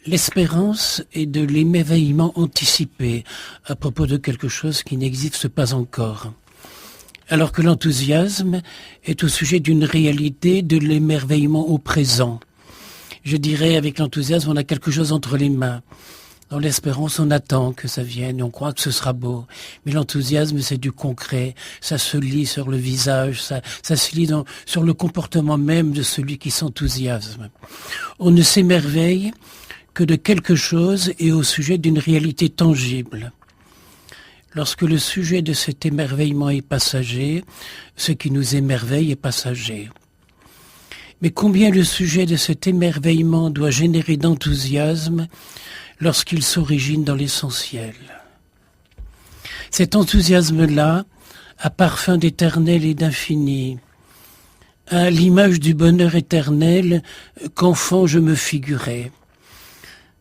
L'espérance est de l'émerveillement anticipé à propos de quelque chose qui n'existe pas encore. Alors que l'enthousiasme est au sujet d'une réalité, de l'émerveillement au présent. Je dirais, avec l'enthousiasme, on a quelque chose entre les mains. Dans l'espérance, on attend que ça vienne, on croit que ce sera beau. Mais l'enthousiasme, c'est du concret. Ça se lit sur le visage, ça se lit sur le comportement même de celui qui s'enthousiasme. On ne s'émerveille que de quelque chose et au sujet d'une réalité tangible. Lorsque le sujet de cet émerveillement est passager, ce qui nous émerveille est passager. Mais combien le sujet de cet émerveillement doit générer d'enthousiasme lorsqu'il s'origine dans l'essentiel. Cet enthousiasme-là a parfum d'éternel et d'infini, à l'image du bonheur éternel qu'enfant je me figurais.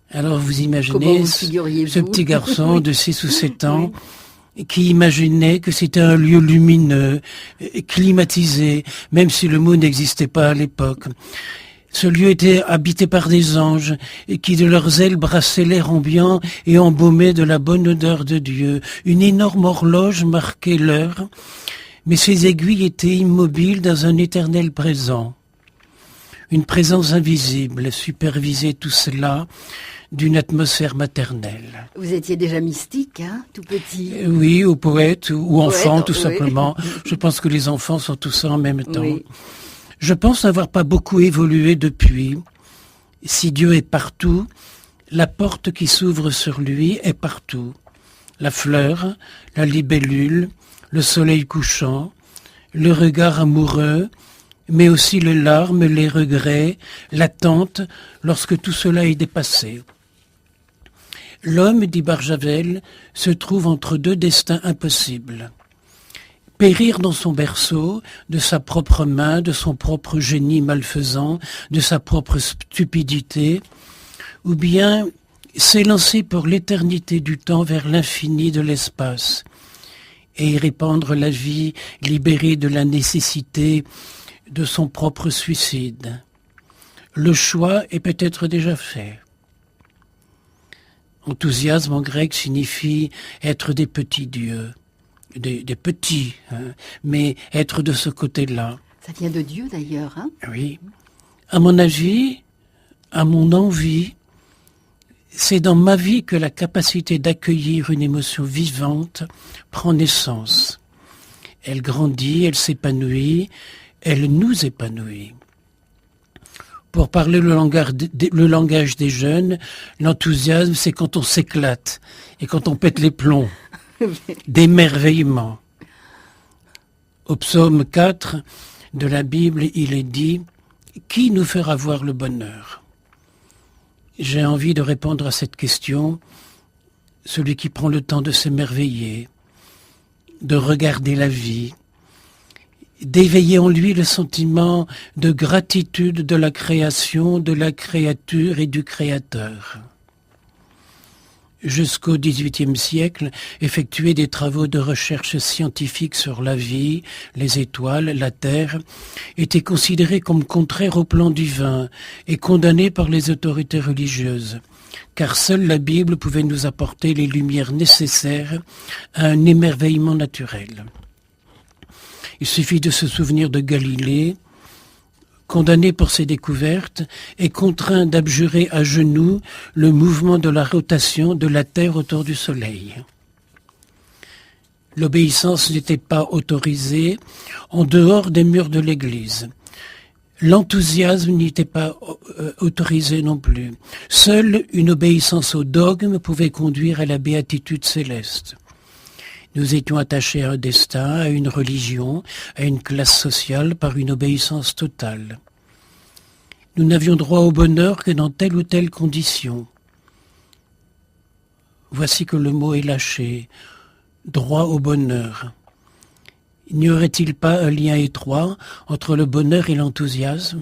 Alors vous imaginez ce petit garçon de 6 ou 7 ans qui imaginait que c'était un lieu lumineux, climatisé, même si le mot n'existait pas à l'époque. Ce lieu était habité par des anges qui de leurs ailes brassaient l'air ambiant et embaumaient de la bonne odeur de Dieu. Une énorme horloge marquait l'heure, mais ses aiguilles étaient immobiles dans un éternel présent. Une présence invisible supervisait tout cela d'une atmosphère maternelle. Vous étiez déjà mystique, hein, tout petit. Oui, ou poète, ou enfant, tout simplement. Je pense que les enfants sont tous ça en même temps. Oui. Je pense n'avoir pas beaucoup évolué depuis. Si Dieu est partout, la porte qui s'ouvre sur lui est partout. La fleur, la libellule, le soleil couchant, le regard amoureux, mais aussi les larmes, les regrets, l'attente, lorsque tout cela est dépassé. L'homme, dit Barjavel, se trouve entre 2 destins impossibles. Périr dans son berceau, de sa propre main, de son propre génie malfaisant, de sa propre stupidité, ou bien s'élancer pour l'éternité du temps vers l'infini de l'espace, et y répandre la vie libérée de la nécessité de son propre suicide. Le choix est peut-être déjà fait. Enthousiasme en grec signifie être des petits dieux, des petits, hein, mais être de ce côté-là. Ça vient de Dieu d'ailleurs, hein ? Oui. À mon avis, à mon envie, c'est dans ma vie que la capacité d'accueillir une émotion vivante prend naissance. Elle grandit, elle s'épanouit, elle nous épanouit. Pour parler le langage des jeunes, l'enthousiasme, c'est quand on s'éclate et quand on pète les plombs, d'émerveillement. Au psaume 4 de la Bible, il est dit « Qui nous fera voir le bonheur ?» J'ai envie de répondre à cette question, celui qui prend le temps de s'émerveiller, de regarder la vie, d'éveiller en lui le sentiment de gratitude de la création, de la créature et du créateur. Jusqu'au XVIIIe siècle, effectuer des travaux de recherche scientifique sur la vie, les étoiles, la Terre, étaient considérés comme contraires au plan divin et condamnés par les autorités religieuses, car seule la Bible pouvait nous apporter les lumières nécessaires à un émerveillement naturel. Il suffit de se souvenir de Galilée, condamné pour ses découvertes et contraint d'abjurer à genoux le mouvement de la rotation de la Terre autour du Soleil. L'obéissance n'était pas autorisée en dehors des murs de l'Église. L'enthousiasme n'était pas autorisé non plus. Seule une obéissance au dogme pouvait conduire à la béatitude céleste. Nous étions attachés à un destin, à une religion, à une classe sociale par une obéissance totale. Nous n'avions droit au bonheur que dans telle ou telle condition. Voici que le mot est lâché, droit au bonheur. N'y aurait-il pas un lien étroit entre le bonheur et l'enthousiasme ?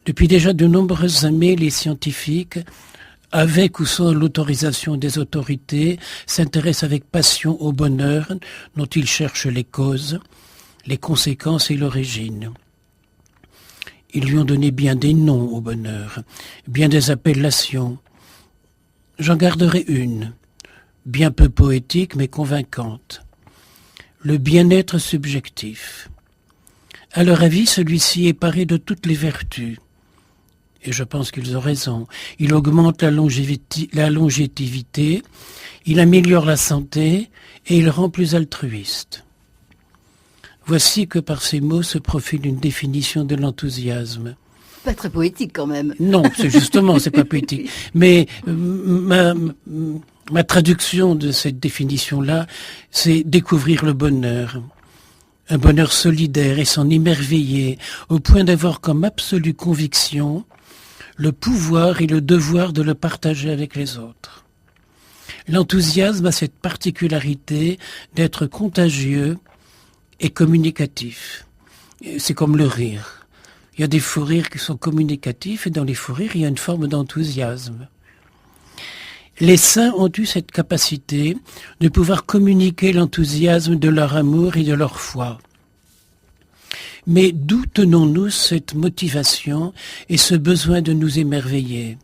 Depuis déjà de nombreuses années, les scientifiques, avec ou sans l'autorisation des autorités, s'intéressent avec passion au bonheur dont ils cherchent les causes, les conséquences et l'origine. Ils lui ont donné bien des noms au bonheur, bien des appellations. J'en garderai une, bien peu poétique mais convaincante. Le bien-être subjectif. À leur avis, celui-ci est paré de toutes les vertus. Et je pense qu'ils ont raison. Il augmente la longévité, il améliore la santé et il rend plus altruiste. Voici que par ces mots se profile une définition de l'enthousiasme. Pas très poétique quand même. Non, c'est pas poétique. Mais ma traduction de cette définition-là, c'est découvrir le bonheur. Un bonheur solidaire et s'en émerveiller au point d'avoir comme absolue conviction le pouvoir et le devoir de le partager avec les autres. L'enthousiasme a cette particularité d'être contagieux et communicatif. C'est comme le rire. Il y a des fous rires qui sont communicatifs et dans les fous rires, il y a une forme d'enthousiasme. Les saints ont eu cette capacité de pouvoir communiquer l'enthousiasme de leur amour et de leur foi. Mais d'où tenons-nous cette motivation et ce besoin de nous émerveiller ?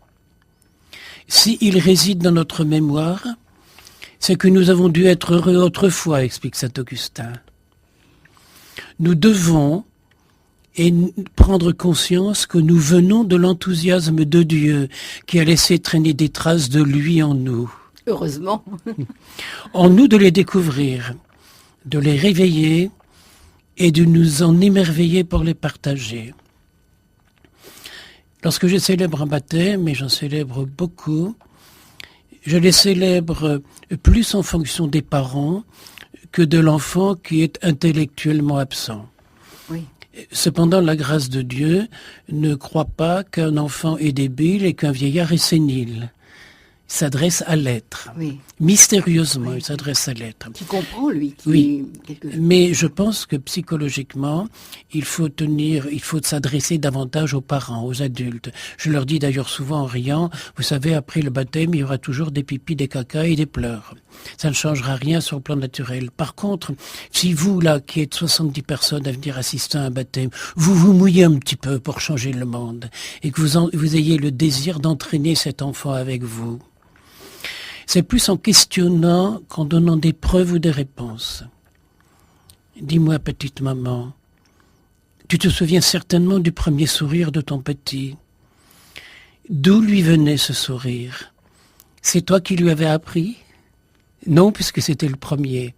S'il réside dans notre mémoire, c'est que nous avons dû être heureux autrefois, explique saint Augustin. Nous devons prendre conscience que nous venons de l'enthousiasme de Dieu qui a laissé traîner des traces de lui en nous. Heureusement. En nous de les découvrir, de les réveiller et de nous en émerveiller pour les partager. Lorsque je célèbre un baptême, et j'en célèbre beaucoup, je les célèbre plus en fonction des parents que de l'enfant qui est intellectuellement absent. Oui. Cependant, la grâce de Dieu ne croit pas qu'un enfant est débile et qu'un vieillard est sénile. Il s'adresse à l'être. Oui. Mystérieusement, Oui. il s'adresse à l'être. Qui comprend, lui. Oui. Quelque chose. Mais je pense que psychologiquement, il faut s'adresser davantage aux parents, aux adultes. Je leur dis d'ailleurs souvent en riant, vous savez, après le baptême, il y aura toujours des pipis, des cacas et des pleurs. Ça ne changera rien sur le plan naturel. Par contre, si vous, là, qui êtes 70 personnes à venir assister à un baptême, vous vous mouillez un petit peu pour changer le monde et que vous ayez le désir d'entraîner cet enfant avec vous, c'est plus en questionnant qu'en donnant des preuves ou des réponses. Dis-moi, petite maman, tu te souviens certainement du premier sourire de ton petit. D'où lui venait ce sourire ? C'est toi qui lui avais appris ? Non, puisque c'était le premier.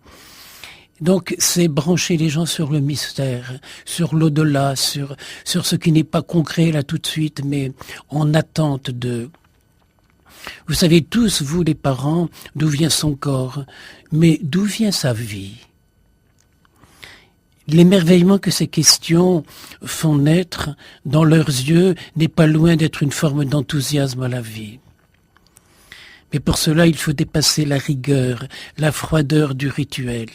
Donc, c'est brancher les gens sur le mystère, sur l'au-delà, sur ce qui n'est pas concret là tout de suite, mais en attente de... Vous savez tous, vous les parents, d'où vient son corps, mais d'où vient sa vie ? L'émerveillement que ces questions font naître dans leurs yeux n'est pas loin d'être une forme d'enthousiasme à la vie. Mais pour cela, il faut dépasser la rigueur, la froideur du rituel.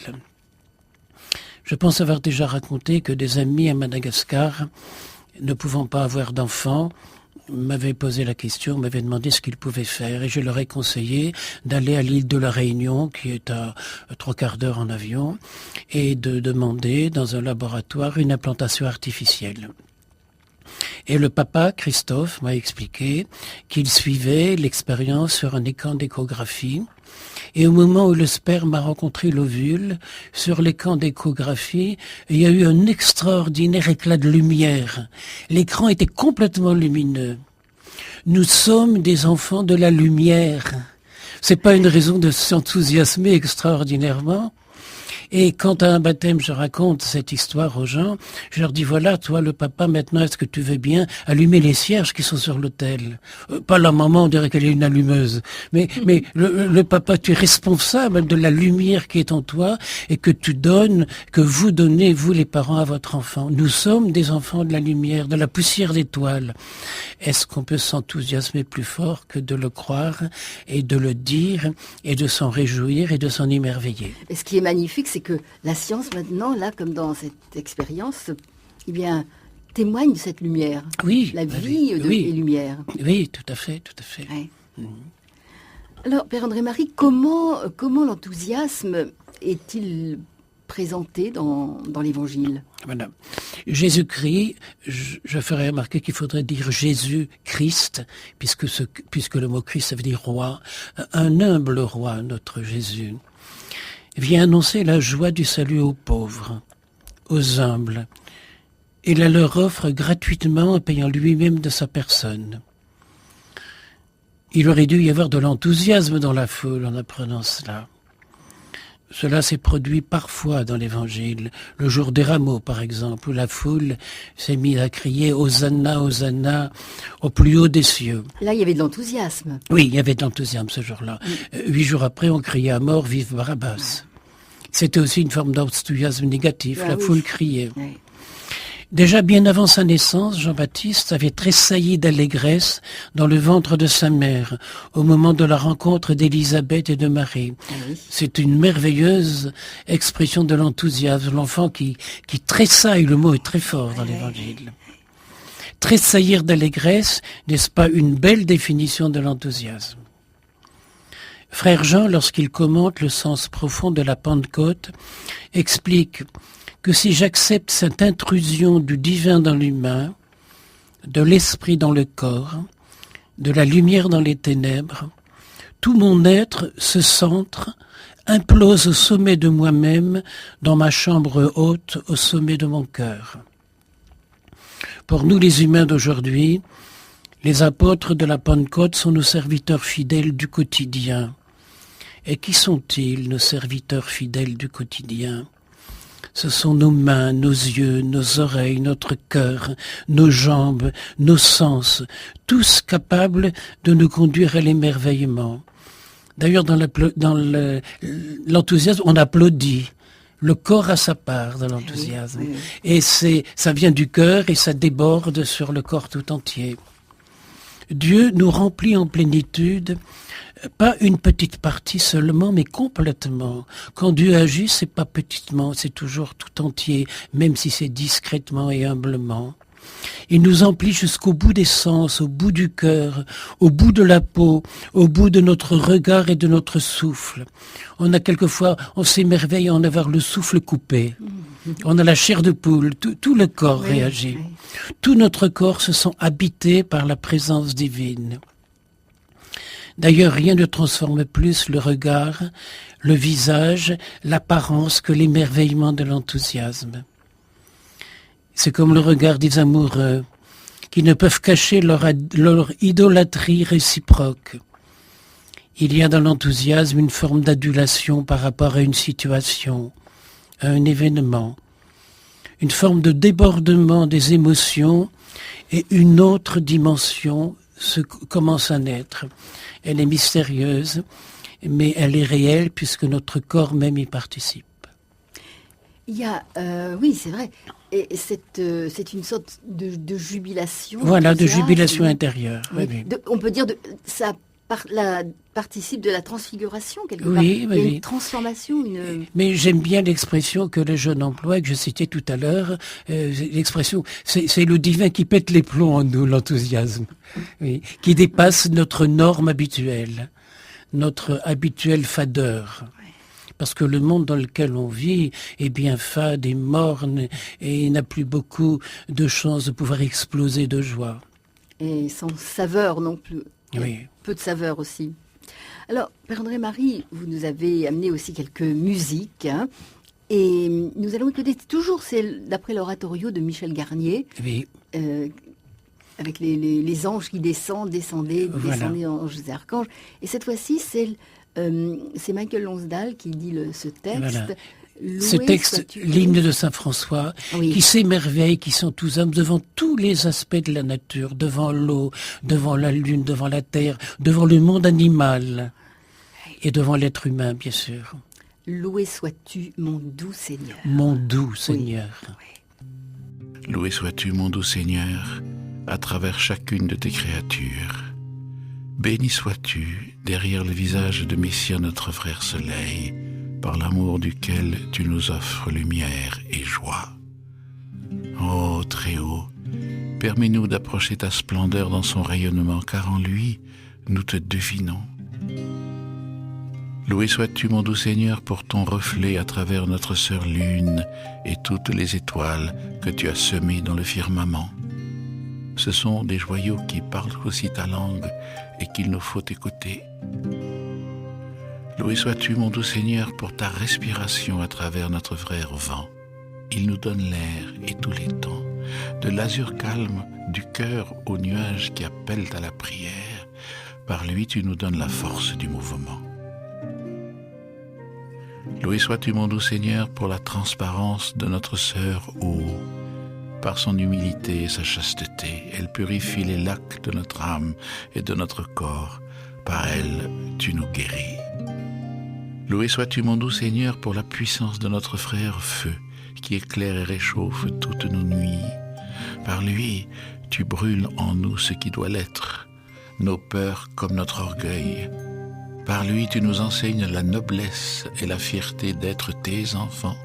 Je pense avoir déjà raconté que des amis à Madagascar, ne pouvant pas avoir d'enfants, m'avaient posé la question, m'avaient demandé ce qu'ils pouvaient faire et je leur ai conseillé d'aller à l'île de la Réunion, qui est à 3/4 d'heure en avion, et de demander dans un laboratoire une implantation artificielle. Et le papa, Christophe, m'a expliqué qu'il suivait l'expérience sur un écran d'échographie. Et au moment où le sperme a rencontré l'ovule, sur l'écran d'échographie, il y a eu un extraordinaire éclat de lumière. L'écran était complètement lumineux. Nous sommes des enfants de la lumière. C'est pas une raison de s'enthousiasmer extraordinairement. Et quand à un baptême, je raconte cette histoire aux gens, je leur dis, voilà, toi, le papa, maintenant, est-ce que tu veux bien allumer les cierges qui sont sur l'autel ? Pas la maman, on dirait qu'elle est une allumeuse. Mais le papa, tu es responsable de la lumière qui est en toi et que vous donnez, vous, les parents, à votre enfant. Nous sommes des enfants de la lumière, de la poussière d'étoiles. Est-ce qu'on peut s'enthousiasmer plus fort que de le croire et de le dire et de s'en réjouir et de s'en émerveiller ? Et ce qui est magnifique, c'est que la science maintenant, là, comme dans cette expérience, eh bien, témoigne de cette lumière. Oui. La vie oui. est lumière. Oui, tout à fait, tout à fait. Ouais. Alors, Père André-Marie, comment l'enthousiasme est-il présenté dans l'Évangile. Voilà. Jésus-Christ, je ferai remarquer qu'il faudrait dire Jésus-Christ, puisque le mot Christ, ça veut dire roi, un humble roi, notre Jésus, vient annoncer la joie du salut aux pauvres, aux humbles. Il la leur offre gratuitement en payant lui-même de sa personne. Il aurait dû y avoir de l'enthousiasme dans la foule en apprenant cela. Cela s'est produit parfois dans l'Évangile, le jour des rameaux par exemple, où la foule s'est mise à crier « Hosanna, Hosanna » au plus haut des cieux. Là, il y avait de l'enthousiasme. Oui, il y avait de l'enthousiasme ce jour-là. 8 jours après, on criait à mort « Vive Barabbas ». C'était aussi une forme d'enthousiasme négatif, la foule criait. Oui. Déjà bien avant sa naissance, Jean-Baptiste avait tressailli d'allégresse dans le ventre de sa mère, au moment de la rencontre d'Élisabeth et de Marie. Oui. C'est une merveilleuse expression de l'enthousiasme, l'enfant qui tressaille, le mot est très fort dans l'Évangile. Tressaillir d'allégresse, n'est-ce pas une belle définition de l'enthousiasme? Frère Jean, lorsqu'il commente le sens profond de la Pentecôte, explique que si j'accepte cette intrusion du divin dans l'humain, de l'esprit dans le corps, de la lumière dans les ténèbres, tout mon être se centre, implose au sommet de moi-même, dans ma chambre haute, au sommet de mon cœur. Pour nous les humains d'aujourd'hui, les apôtres de la Pentecôte sont nos serviteurs fidèles du quotidien. Et qui sont-ils, nos serviteurs fidèles du quotidien ? Ce sont nos mains, nos yeux, nos oreilles, notre cœur, nos jambes, nos sens, tous capables de nous conduire à l'émerveillement. D'ailleurs, dans l'enthousiasme, on applaudit. Le corps a sa part dans l'enthousiasme. Oui. Et ça vient du cœur et ça déborde sur le corps tout entier. Dieu nous remplit en plénitude, pas une petite partie seulement, mais complètement. Quand Dieu agit, c'est pas petitement, c'est toujours tout entier, même si c'est discrètement et humblement. Il nous emplit jusqu'au bout des sens, au bout du cœur, au bout de la peau, au bout de notre regard et de notre souffle. On s'émerveille à en avoir le souffle coupé. On a la chair de poule, tout le corps réagit. Oui. Tout notre corps se sent habité par la présence divine. D'ailleurs, rien ne transforme plus le regard, le visage, l'apparence que l'émerveillement de l'enthousiasme. C'est comme le regard des amoureux qui ne peuvent cacher leur idolâtrie réciproque. Il y a dans l'enthousiasme une forme d'adulation par rapport à une situation, à un événement, une forme de débordement des émotions et une autre dimension commence à naître. Elle est mystérieuse, mais elle est réelle puisque notre corps même y participe. Il y a, oui, c'est vrai, et c'est une sorte de jubilation. Voilà, de jubilation intérieure. Oui. Oui. On peut dire ça participe de la transfiguration quelque part. Oui, Il y a une transformation, Mais j'aime bien l'expression que les jeunes emploient, que je citais tout à l'heure. L'expression, c'est le divin qui pète les plombs en nous, l'enthousiasme, oui, qui dépasse notre norme habituelle, notre habituelle fadeur. Parce que le monde dans lequel on vit est bien fade et morne et n'a plus beaucoup de chances de pouvoir exploser de joie. Et sans saveur non plus. Oui. Peu de saveur aussi. Alors, Père André-Marie, vous nous avez amené aussi quelques musiques. Hein, et nous allons écouter toujours celle d'après l'oratorio de Michel Garnier. Oui. Avec les anges qui descendez, Voilà. anges et archanges. Et cette fois-ci, c'est Michael Lonsdal qui dit ce texte. Voilà. Loué Ce texte, sois-tu. l'hymne de Saint François, Oui. qui s'émerveille, qui sont tous hommes devant tous les aspects de la nature, devant l'eau, devant la lune, devant la terre, devant le monde animal et devant l'être humain, bien sûr. Loué sois-tu, mon doux Seigneur. Mon doux Seigneur. Loué sois-tu, mon doux Seigneur, à travers chacune de tes créatures. Béni sois-tu derrière le visage de Messia, notre frère Soleil, par l'amour duquel tu nous offres lumière et joie. Ô Très-Haut, permets-nous d'approcher ta splendeur dans son rayonnement, car en lui, nous te devinons. Loué sois-tu, mon doux Seigneur, pour ton reflet à travers notre sœur Lune et toutes les étoiles que tu as semées dans le firmament. Ce sont des joyaux qui parlent aussi ta langue et qu'il nous faut écouter. Loué sois-tu, mon doux Seigneur, pour ta respiration à travers notre frère vent. Il nous donne l'air et tous les temps, de l'azur calme du cœur aux nuages qui appellent à la prière. Par lui, tu nous donnes la force du mouvement. Loué sois-tu, mon doux Seigneur, pour la transparence de notre sœur Eau. Par son humilité et sa chasteté, elle purifie les lacs de notre âme et de notre corps. Par elle, tu nous guéris. Loué sois-tu, mon doux Seigneur, pour la puissance de notre frère Feu, qui éclaire et réchauffe toutes nos nuits. Par lui, tu brûles en nous ce qui doit l'être, nos peurs comme notre orgueil. Par lui, tu nous enseignes la noblesse et la fierté d'être tes enfants,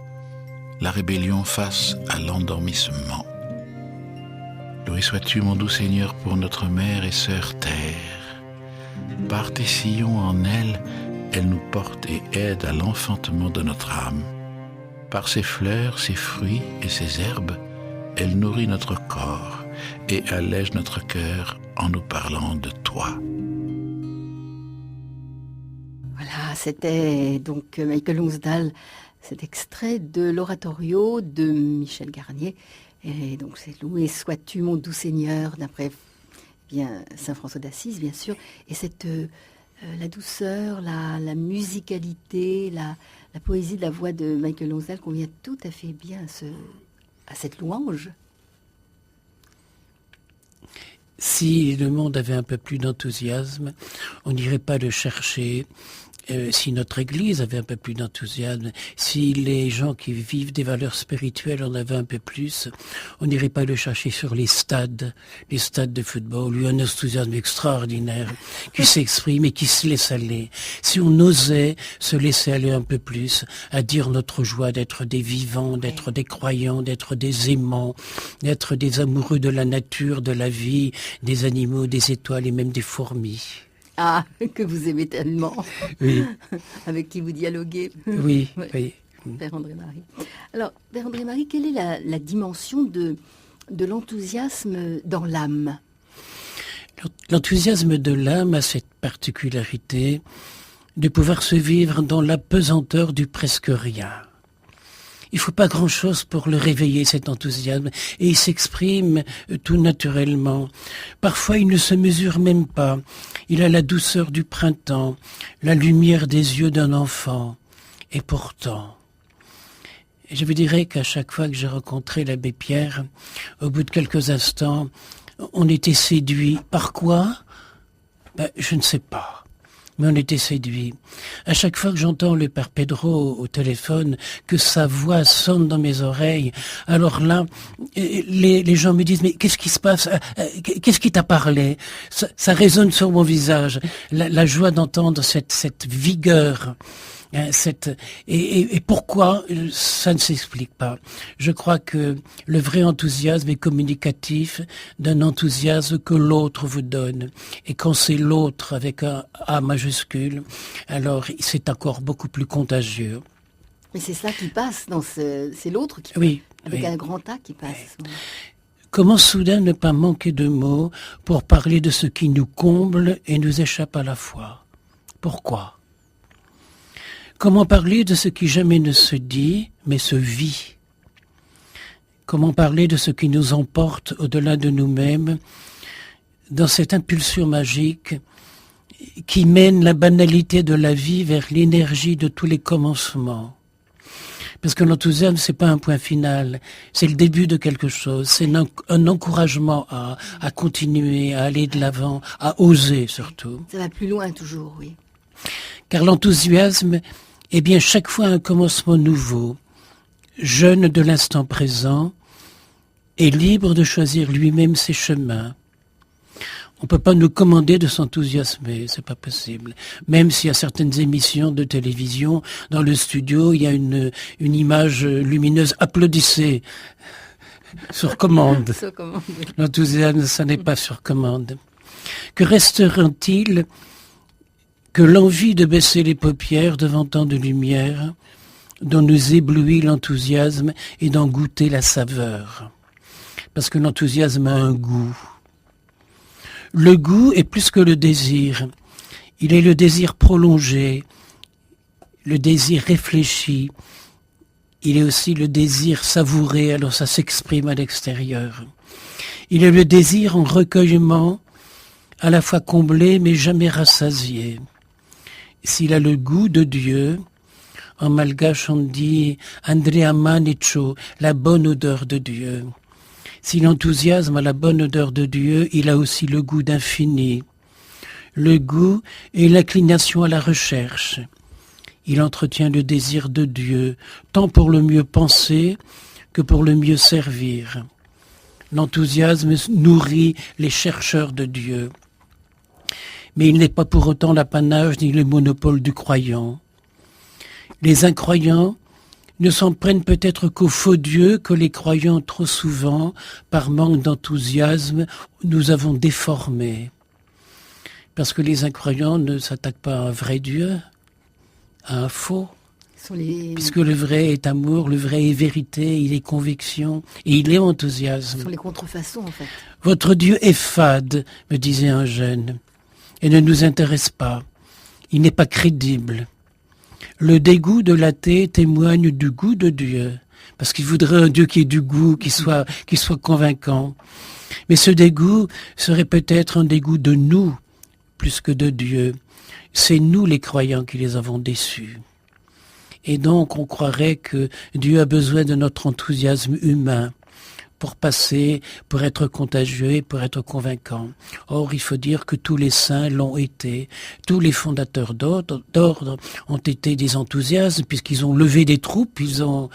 la rébellion face à l'endormissement. Loué sois-tu, mon doux Seigneur, pour notre mère et sœur Terre. Par tes sillons en elle, elle nous porte et aide à l'enfantement de notre âme. Par ses fleurs, ses fruits et ses herbes, elle nourrit notre corps et allège notre cœur en nous parlant de toi. Voilà, c'était donc Michael Lonsdal, cet extrait de l'oratorio de Michel Garnier. Et donc c'est Loué sois-tu, mon doux Seigneur, d'après bien Saint François d'Assise, bien sûr. Et cette la douceur, la musicalité, la poésie de la voix de Michael Lonsdal convient tout à fait bien à cette louange. Si le monde avait un peu plus d'enthousiasme, on n'irait pas le chercher. Si notre Église avait un peu plus d'enthousiasme, si les gens qui vivent des valeurs spirituelles en avaient un peu plus, on n'irait pas le chercher sur les stades de football, où il y a un enthousiasme extraordinaire qui s'exprime et qui se laisse aller. Si on osait se laisser aller un peu plus à dire notre joie d'être des vivants, d'être des croyants, d'être des aimants, d'être des amoureux de la nature, de la vie, des animaux, des étoiles et même des fourmis. Ah, que vous aimez tellement. Oui. Avec qui vous dialoguez. Oui, Ouais. oui. Père André-Marie. Alors, Père André-Marie, quelle est la dimension de l'enthousiasme dans l'âme ? L'enthousiasme de l'âme a cette particularité de pouvoir se vivre dans la pesanteur du presque rien. Il ne faut pas grand-chose pour le réveiller, cet enthousiasme, et il s'exprime tout naturellement. Parfois, il ne se mesure même pas. Il a la douceur du printemps, la lumière des yeux d'un enfant. Et pourtant, je vous dirais qu'à chaque fois que j'ai rencontré l'abbé Pierre, au bout de quelques instants, on était séduit. Par quoi ? Je ne sais pas. Mais on était séduit. À chaque fois que j'entends le père Pedro au téléphone, que sa voix sonne dans mes oreilles, alors là, les gens me disent, mais qu'est-ce qui se passe ? Qu'est-ce qui t'a parlé ? Ça résonne sur mon visage. La joie d'entendre cette vigueur. Et pourquoi ça ne s'explique pas. Je crois que le vrai enthousiasme est communicatif d'un enthousiasme que l'autre vous donne. Et quand c'est l'autre avec un A majuscule, alors c'est encore beaucoup plus contagieux. Mais c'est ça qui passe, c'est l'autre qui passe, Oui, avec oui. un grand A qui passe. Oui. Comment soudain ne pas manquer de mots pour parler de ce qui nous comble et nous échappe à la fois ? Pourquoi ? Comment parler de ce qui jamais ne se dit, mais se vit ? Comment parler de ce qui nous emporte au-delà de nous-mêmes, dans cette impulsion magique qui mène la banalité de la vie vers l'énergie de tous les commencements ? Parce que l'enthousiasme, c'est pas un point final, c'est le début de quelque chose, c'est un encouragement à continuer, à aller de l'avant, à oser surtout. Ça va plus loin toujours, oui. Car l'enthousiasme est bien chaque fois un commencement nouveau, jeune de l'instant présent et libre de choisir lui-même ses chemins. On ne peut pas nous commander de s'enthousiasmer, c'est pas possible. Même s'il y a certaines émissions de télévision, dans le studio, il y a une image lumineuse, applaudissez, sur commande. Sur commande, oui. L'enthousiasme, ça n'est pas sur commande. Que restera-t-il que l'envie de baisser les paupières devant tant de lumière, dont nous éblouit l'enthousiasme et d'en goûter la saveur. Parce que l'enthousiasme a un goût. Le goût est plus que le désir. Il est le désir prolongé, le désir réfléchi. Il est aussi le désir savouré, alors ça s'exprime à l'extérieur. Il est le désir en recueillement, à la fois comblé mais jamais rassasié. S'il a le goût de Dieu, en malgache on dit « Andreama Necho », la bonne odeur de Dieu. Si l'enthousiasme a la bonne odeur de Dieu, il a aussi le goût d'infini. Le goût est l'inclination à la recherche. Il entretient le désir de Dieu, tant pour le mieux penser que pour le mieux servir. L'enthousiasme nourrit les chercheurs de Dieu. Mais il n'est pas pour autant l'apanage ni le monopole du croyant. Les incroyants ne s'en prennent peut-être qu'au faux Dieu que les croyants trop souvent, par manque d'enthousiasme, nous avons déformé. Parce que les incroyants ne s'attaquent pas à un vrai Dieu, à un faux. Puisque le vrai est amour, le vrai est vérité, il est conviction et il est enthousiasme. Ce sont les contrefaçons en fait. Votre Dieu est fade, me disait un jeune, et ne nous intéresse pas. Il n'est pas crédible. Le dégoût de l'athée témoigne du goût de Dieu, parce qu'il voudrait un Dieu qui ait du goût, qui soit convaincant. Mais ce dégoût serait peut-être un dégoût de nous, plus que de Dieu. C'est nous les croyants qui les avons déçus. Et donc on croirait que Dieu a besoin de notre enthousiasme humain pour passer, pour être contagieux et pour être convaincant. Or, il faut dire que tous les saints l'ont été. Tous les fondateurs d'ordre ont été des enthousiastes puisqu'ils ont levé des troupes, ils ont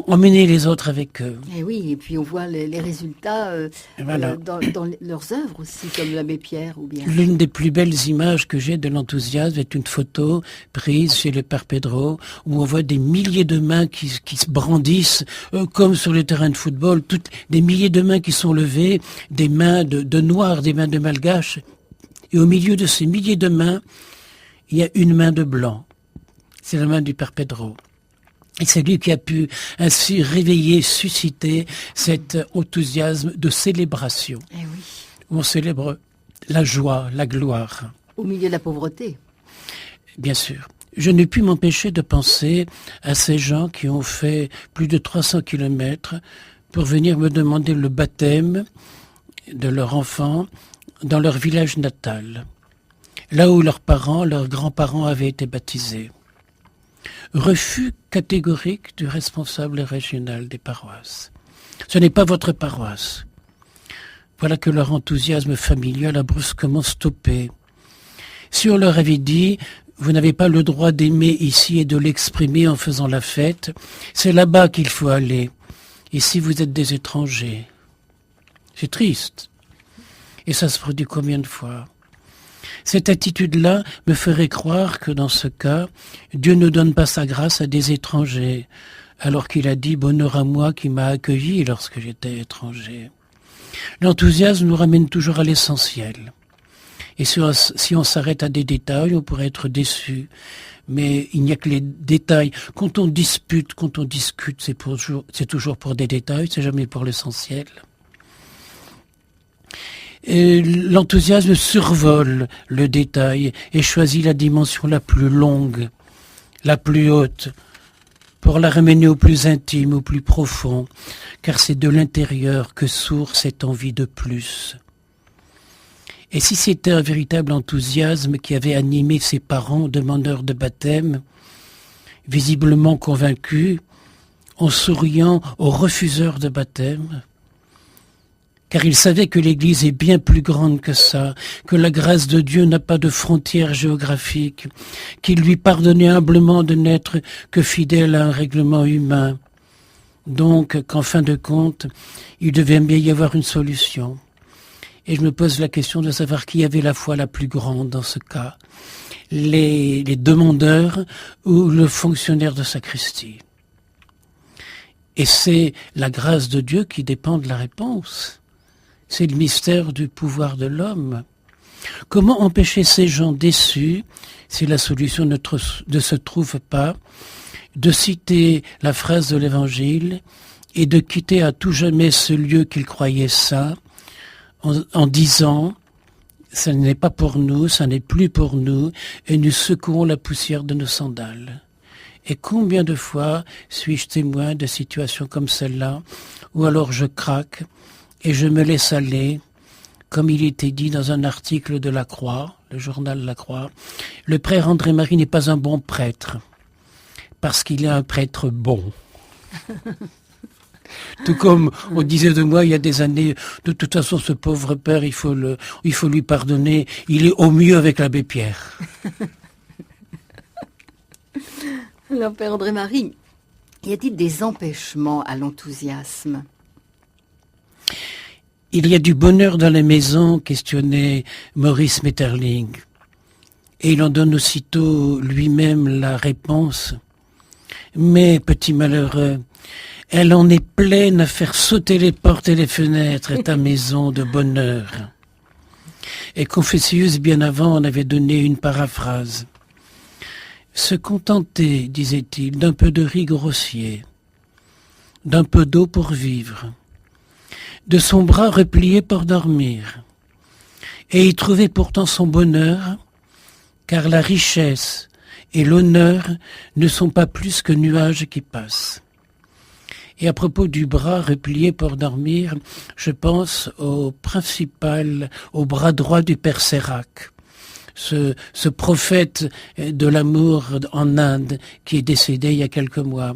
emmené les autres avec eux. Et oui, et puis on voit les résultats voilà. Dans leurs œuvres aussi, comme l'abbé Pierre ou bien... L'une des plus belles images que j'ai de l'enthousiasme est une photo prise chez le Père Pedro, où on voit des milliers de mains qui se brandissent, comme sur le terrain de football, des milliers de mains qui sont levées, des mains de noirs, des mains de malgaches. Et au milieu de ces milliers de mains, il y a une main de blanc. C'est la main du Père Pedro. Et c'est lui qui a pu ainsi réveiller, susciter cet enthousiasme de célébration. Eh oui. Où on célèbre la joie, la gloire. Au milieu de la pauvreté. Bien sûr. Je n'ai pu m'empêcher de penser à ces gens qui ont fait plus de 300 kilomètres pour venir me demander le baptême de leur enfant dans leur village natal, là où leurs parents, leurs grands-parents avaient été baptisés. Refus catégorique du responsable régional des paroisses. Ce n'est pas votre paroisse. Voilà que leur enthousiasme familial a brusquement stoppé. Si on leur avait dit « Vous n'avez pas le droit d'aimer ici et de l'exprimer en faisant la fête, c'est là-bas qu'il faut aller. Et si vous êtes des étrangers ?» C'est triste. Et ça se produit combien de fois ? Cette attitude-là me ferait croire que dans ce cas, Dieu ne donne pas sa grâce à des étrangers, alors qu'il a dit « Bonheur à moi qui m'a accueilli lorsque j'étais étranger ». L'enthousiasme nous ramène toujours à l'essentiel. Et si on s'arrête à des détails, on pourrait être déçu. Mais il n'y a que les détails. Quand on dispute, quand on discute, c'est toujours pour des détails, c'est jamais pour l'essentiel. Et l'enthousiasme survole le détail et choisit la dimension la plus longue, la plus haute, pour la ramener au plus intime, au plus profond, car c'est de l'intérieur que sourd cette envie de plus. Et si c'était un véritable enthousiasme qui avait animé ses parents demandeurs de baptême, visiblement convaincus, en souriant aux refuseurs de baptême, car il savait que l'Église est bien plus grande que ça, que la grâce de Dieu n'a pas de frontières géographiques, qu'il lui pardonnait humblement de n'être que fidèle à un règlement humain. Donc, qu'en fin de compte, il devait bien y avoir une solution. Et je me pose la question de savoir qui avait la foi la plus grande dans ce cas, les demandeurs ou le fonctionnaire de sacristie. Et c'est la grâce de Dieu qui dépend de la réponse. C'est le mystère du pouvoir de l'homme. Comment empêcher ces gens déçus, si la solution ne se trouve pas, de citer la phrase de l'Évangile et de quitter à tout jamais ce lieu qu'ils croyaient saint en disant « ça n'est pas pour nous, ça n'est plus pour nous » et nous secouons la poussière de nos sandales. Et combien de fois suis-je témoin de situations comme celle-là, où alors je craque et je me laisse aller, comme il était dit dans un article de La Croix, le journal La Croix, le prêtre André Marie n'est pas un bon prêtre, parce qu'il est un prêtre bon. Tout comme on disait de moi il y a des années, de toute façon ce pauvre père, il faut lui pardonner, il est au mieux avec l'abbé Pierre. Alors, Père André-Marie, y a-t-il des empêchements à l'enthousiasme? Il y a du bonheur dans les maisons, questionnait Maurice Maeterlinck. Et il en donne aussitôt lui-même la réponse. Mais, petit malheureux, elle en est pleine à faire sauter les portes et les fenêtres, ta maison de bonheur. Et Confucius, bien avant, en avait donné une paraphrase. Se contenter, disait-il, d'un peu de riz grossier, d'un peu d'eau pour vivre, de son bras replié pour dormir, et y trouver pourtant son bonheur, car la richesse et l'honneur ne sont pas plus que nuages qui passent. Et à propos du bras replié pour dormir, je pense au bras droit du père Sérac. Ce prophète de l'amour en Inde qui est décédé il y a quelques mois.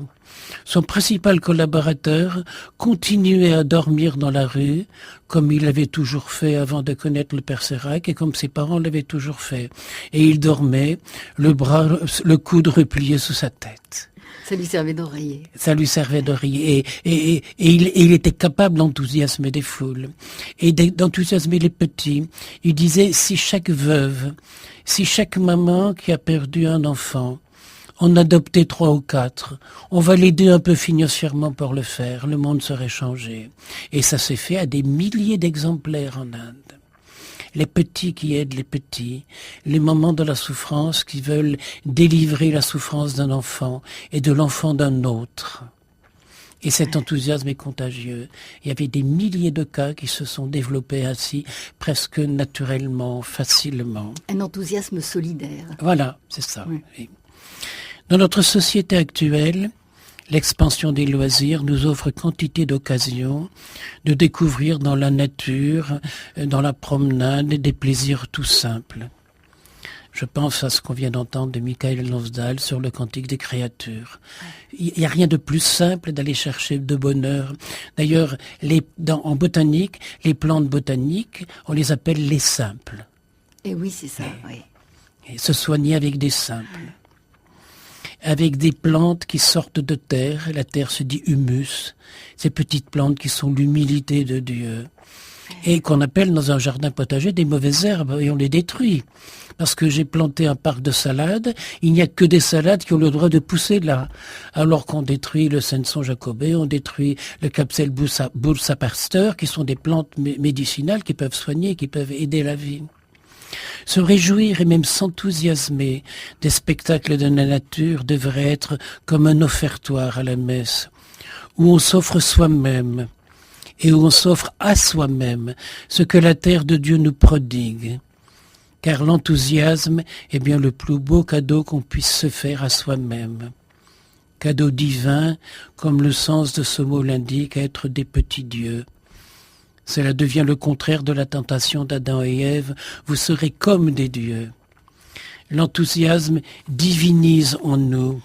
Son principal collaborateur continuait à dormir dans la rue, comme il l'avait toujours fait avant de connaître le père Sérac et comme ses parents l'avaient toujours fait. Et il dormait, le coude replié sous sa tête. Ça lui servait d'oreiller. Ça lui servait d'oreiller. Et il était capable d'enthousiasmer des foules. Et d'enthousiasmer les petits. Il disait, si chaque veuve, si chaque maman qui a perdu un enfant, en adoptait 3 ou 4, on va l'aider un peu financièrement pour le faire, le monde serait changé. Et ça s'est fait à des milliers d'exemplaires en Inde. Les petits qui aident les petits, les mamans de la souffrance qui veulent délivrer la souffrance d'un enfant et de l'enfant d'un autre. Et cet enthousiasme est contagieux. Il y avait des milliers de cas qui se sont développés ainsi, presque naturellement, facilement. Un enthousiasme solidaire. Voilà, c'est ça. Oui. Dans notre société actuelle, l'expansion des loisirs nous offre quantité d'occasions de découvrir dans la nature, dans la promenade, des plaisirs tout simples. Je pense à ce qu'on vient d'entendre de Michael Lonsdal sur le Cantique des créatures. Il n'y a rien de plus simple d'aller chercher de bonheur. D'ailleurs, en botanique, les plantes botaniques, on les appelle les simples. Et oui, c'est ça, oui. Et se soigner avec des simples. Avec des plantes qui sortent de terre, la terre se dit humus, ces petites plantes qui sont l'humilité de Dieu, et qu'on appelle dans un jardin potager des mauvaises herbes, et on les détruit. Parce que j'ai planté un parc de salades, il n'y a que des salades qui ont le droit de pousser là. Alors qu'on détruit le Senson jacobé, on détruit le Capsule bursa Pasteur, qui sont des plantes médicinales qui peuvent soigner, qui peuvent aider la vie. Se réjouir et même s'enthousiasmer des spectacles de la nature devrait être comme un offertoire à la messe, où on s'offre soi-même et où on s'offre à soi-même ce que la terre de Dieu nous prodigue. Car l'enthousiasme est bien le plus beau cadeau qu'on puisse se faire à soi-même. Cadeau divin, comme le sens de ce mot l'indique, être des petits dieux. Cela devient le contraire de la tentation d'Adam et Ève. Vous serez comme des dieux. L'enthousiasme divinise en nous.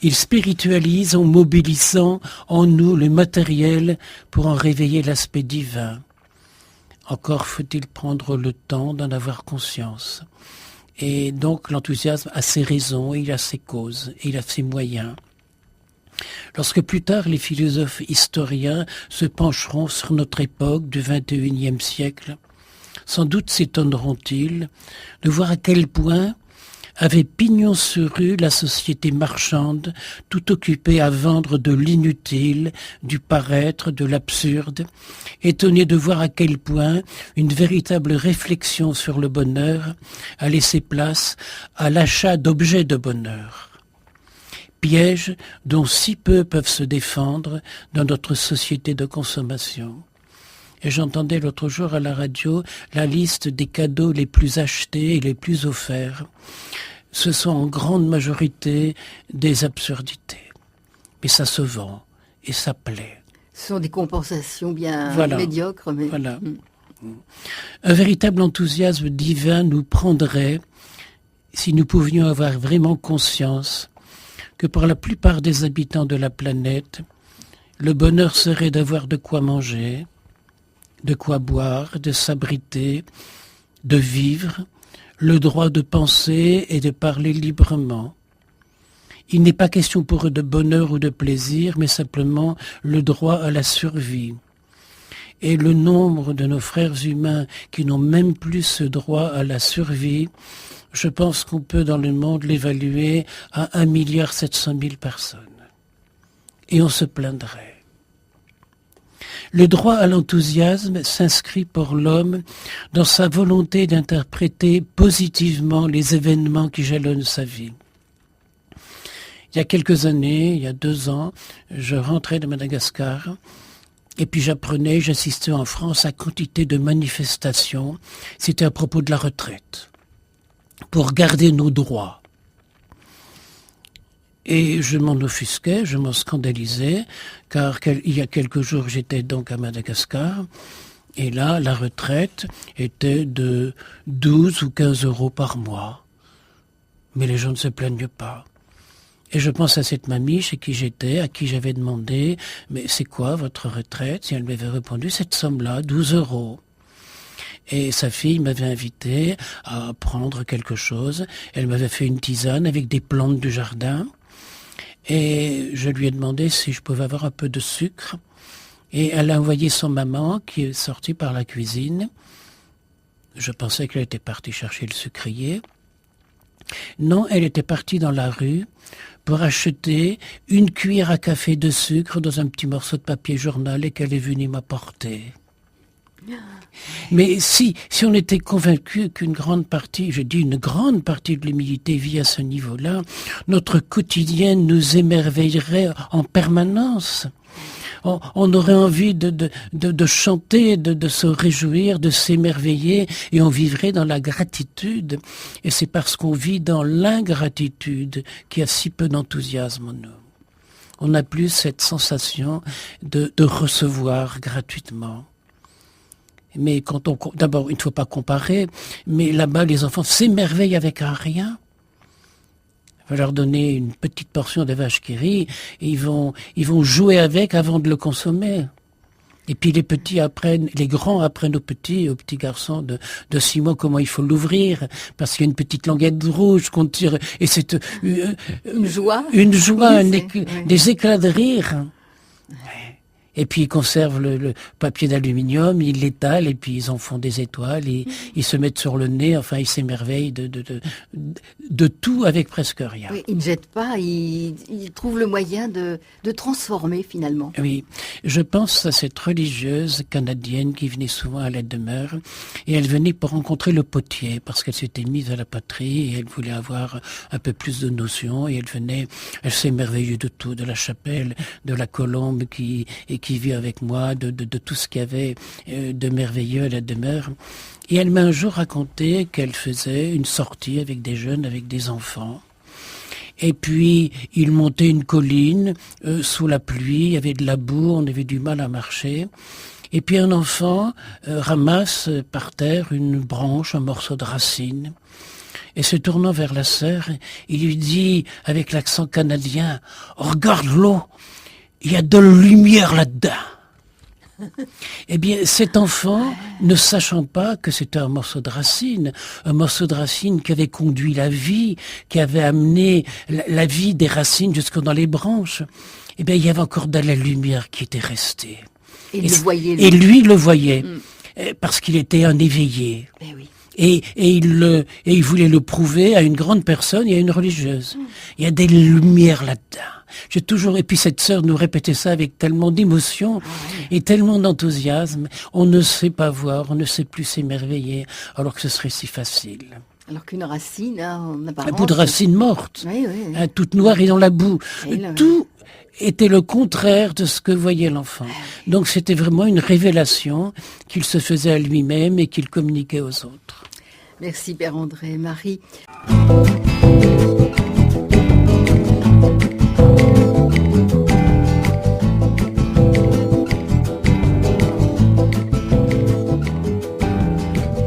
Il spiritualise en mobilisant en nous le matériel pour en réveiller l'aspect divin. Encore faut-il prendre le temps d'en avoir conscience. Et donc l'enthousiasme a ses raisons, il a ses causes, il a ses moyens. Lorsque plus tard les philosophes historiens se pencheront sur notre époque du XXIe siècle, sans doute s'étonneront-ils de voir à quel point avait pignon sur rue la société marchande, tout occupée à vendre de l'inutile, du paraître, de l'absurde, étonné de voir à quel point une véritable réflexion sur le bonheur a laissé place à l'achat d'objets de bonheur. Piège dont si peu peuvent se défendre dans notre société de consommation. Et j'entendais l'autre jour à la radio la liste des cadeaux les plus achetés et les plus offerts. Ce sont en grande majorité des absurdités. Mais ça se vend et ça plaît. Ce sont des compensations bien médiocres. Mais... Voilà. Un véritable enthousiasme divin nous prendrait, si nous pouvions avoir vraiment conscience que pour la plupart des habitants de la planète, le bonheur serait d'avoir de quoi manger, de quoi boire, de s'abriter, de vivre, le droit de penser et de parler librement. Il n'est pas question pour eux de bonheur ou de plaisir, mais simplement le droit à la survie. Et le nombre de nos frères humains qui n'ont même plus ce droit à la survie, je pense qu'on peut dans le monde l'évaluer à 1,7 milliard personnes. Et on se plaindrait. Le droit à l'enthousiasme s'inscrit pour l'homme dans sa volonté d'interpréter positivement les événements qui jalonnent sa vie. Il y a quelques années, il y a 2 ans, je rentrais de Madagascar et puis j'assistais en France à quantité de manifestations. C'était à propos de la retraite, pour garder nos droits. Et je m'en offusquais, je m'en scandalisais, car il y a quelques jours, j'étais donc à Madagascar, et là, la retraite était de 12 ou 15 euros par mois. Mais les gens ne se plaignent pas. Et je pense à cette mamie chez qui j'étais, à qui j'avais demandé « Mais c'est quoi votre retraite ?» Et elle m'avait répondu « Cette somme-là, 12 euros. » Et sa fille m'avait invité à prendre quelque chose. Elle m'avait fait une tisane avec des plantes du jardin. Et je lui ai demandé si je pouvais avoir un peu de sucre. Et elle a envoyé son maman qui est sortie par la cuisine. Je pensais qu'elle était partie chercher le sucrier. Non, elle était partie dans la rue pour acheter une cuillère à café de sucre dans un petit morceau de papier journal et qu'elle est venue m'apporter. Mais si on était convaincu qu'une grande partie, je dis une grande partie de l'humanité vit à ce niveau-là, notre quotidien nous émerveillerait en permanence. On aurait envie de chanter, de se réjouir, de s'émerveiller, et on vivrait dans la gratitude. Et c'est parce qu'on vit dans l'ingratitude qu'il y a si peu d'enthousiasme en nous. On n'a plus cette sensation de recevoir gratuitement. Mais d'abord, il ne faut pas comparer, mais là-bas, les enfants s'émerveillent avec un rien. On va leur donner une petite portion de vache qui rit, et ils vont jouer avec avant de le consommer. Et puis les grands apprennent aux petits garçons de 6 mois comment il faut l'ouvrir, parce qu'il y a une petite languette rouge qu'on tire, et c'est une joie, des éclats de rire. Et puis ils conservent le papier d'aluminium, ils l'étalent et puis ils en font des étoiles, ils se mettent sur le nez, enfin ils s'émerveillent de tout avec presque rien. Oui, ils ne jettent pas, ils trouvent le moyen de transformer finalement. Oui, je pense à cette religieuse canadienne qui venait souvent à la demeure et elle venait pour rencontrer le potier parce qu'elle s'était mise à la poterie et elle voulait avoir un peu plus de notions et elle s'émerveillait de tout, de la chapelle, de la colombe qui vit avec moi, de tout ce qu'il y avait de merveilleux à la demeure. Et elle m'a un jour raconté qu'elle faisait une sortie avec des jeunes, avec des enfants. Et puis, ils montaient une colline sous la pluie, il y avait de la boue, on avait du mal à marcher. Et puis un enfant ramasse par terre une branche, un morceau de racine. Et se tournant vers la sœur, il lui dit avec l'accent canadien « Regarde l'eau !» Il y a de la lumière là-dedans. Eh bien, cet enfant, ne sachant pas que c'était un morceau de racine qui avait conduit la vie, qui avait amené la vie des racines jusque dans les branches, eh bien, il y avait encore de la lumière qui était restée. Et lui le voyait, parce qu'il était un éveillé. Oui. Et il voulait le prouver à une grande personne et à une religieuse. Il y a des lumières là-dedans. Et puis cette sœur nous répétait ça avec tellement d'émotion et tellement d'enthousiasme. On ne sait pas voir, on ne sait plus s'émerveiller, alors que ce serait si facile. Alors qu'une racine, en apparence... Un bout de racine morte, Oui. toute noire et dans la boue. Et là, Tout était le contraire de ce que voyait l'enfant. Donc c'était vraiment une révélation qu'il se faisait à lui-même et qu'il communiquait aux autres. Merci Père André. Marie.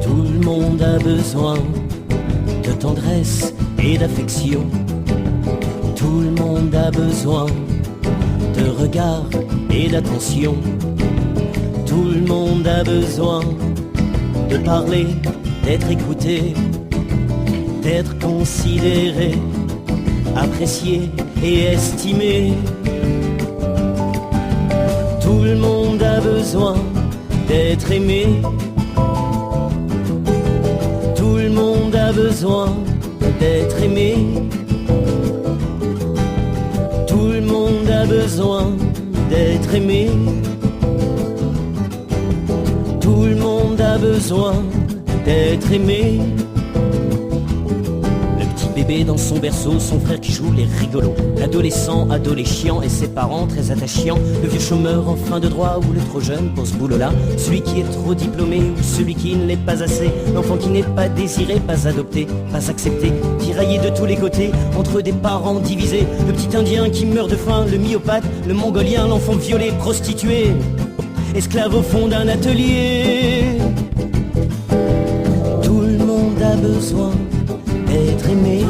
Tout le monde a besoin de tendresse et d'affection. Tout le monde a besoin de regard et d'attention. Tout le monde a besoin de parler, d'être écouté, d'être considéré, apprécié et estimé. Tout le monde a besoin d'être aimé. Tout le monde a besoin d'être aimé. Tout le monde a besoin d'être aimé. Tout le monde a besoin d'être aimé. Le petit bébé dans son berceau, son frère qui joue les rigolos, l'adolescent adolescent et ses parents très attachants, le vieux chômeur en fin de droit ou le trop jeune pour ce boulot-là, celui qui est trop diplômé ou celui qui ne l'est pas assez, l'enfant qui n'est pas désiré, pas adopté, pas accepté, tiraillé de tous les côtés entre des parents divisés, le petit indien qui meurt de faim, le myopathe, le mongolien, l'enfant violé, prostitué, esclave au fond d'un atelier. Tout le monde a besoin d'être aimé.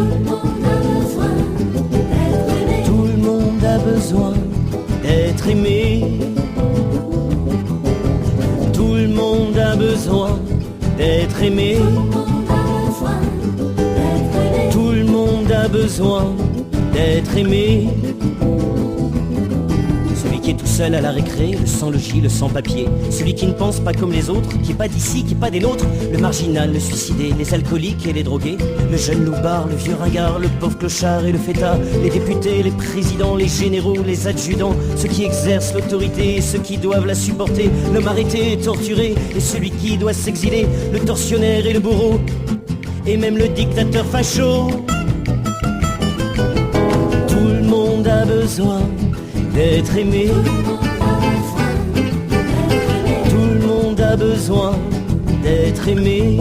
Tout le monde a besoin d'être aimé. Tout le monde a besoin d'être aimé. Tout le monde a besoin d'être aimé. Celui qui est tout seul à la récré, le sans logis, le sans papier, celui qui ne pense pas comme les autres, qui est pas d'ici, qui est pas des nôtres, le marginal, le suicidé, les alcooliques et les drogués, le jeune loupard, le vieux ringard, le pauvre clochard et le fêtard, les députés, les présidents, les généraux, les adjudants, ceux qui exercent l'autorité et ceux qui doivent la supporter, l'homme arrêté et torturé et celui qui doit s'exiler, le tortionnaire et le bourreau, et même le dictateur facho. Tout le monde a besoin d'être aimé. Tout le monde a besoin d'être aimé.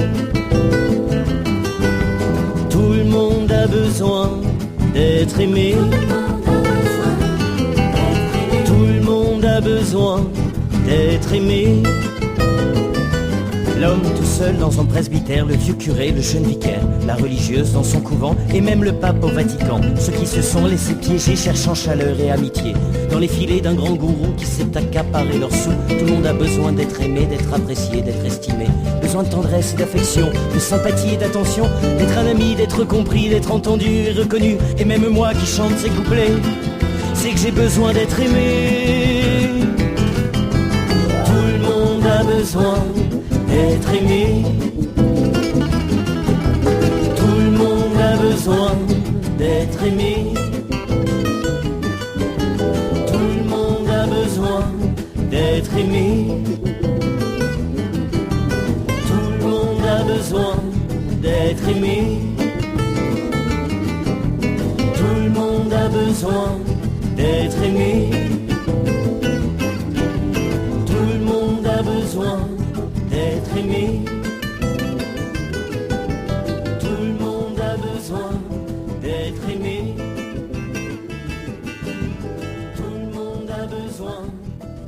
Tout le monde a besoin d'être aimé. Tout le monde a besoin d'être aimé. L'homme tout seul dans son presbytère, le vieux curé, le jeune vicaire, la religieuse dans son couvent et même le pape au Vatican. Ceux qui se sont laissés piéger cherchant chaleur et amitié dans les filets d'un grand gourou qui s'est accaparé leurs sous. Tout le monde a besoin d'être aimé, d'être apprécié, d'être estimé. Besoin de tendresse et d'affection, de sympathie et d'attention, d'être un ami, d'être compris, d'être entendu et reconnu. Et même moi qui chante ces couplets, c'est que j'ai besoin d'être aimé. Tout le monde a besoin d'être aimé. Tout le monde a besoin d'être aimé. Tout le monde a besoin d'être aimé. Tout le monde a besoin d'être aimé. Tout le monde a besoin d'être aimé. Tout le monde a besoin d'être aimé. Tout le monde a besoin d'être aimé. Tout le monde a besoin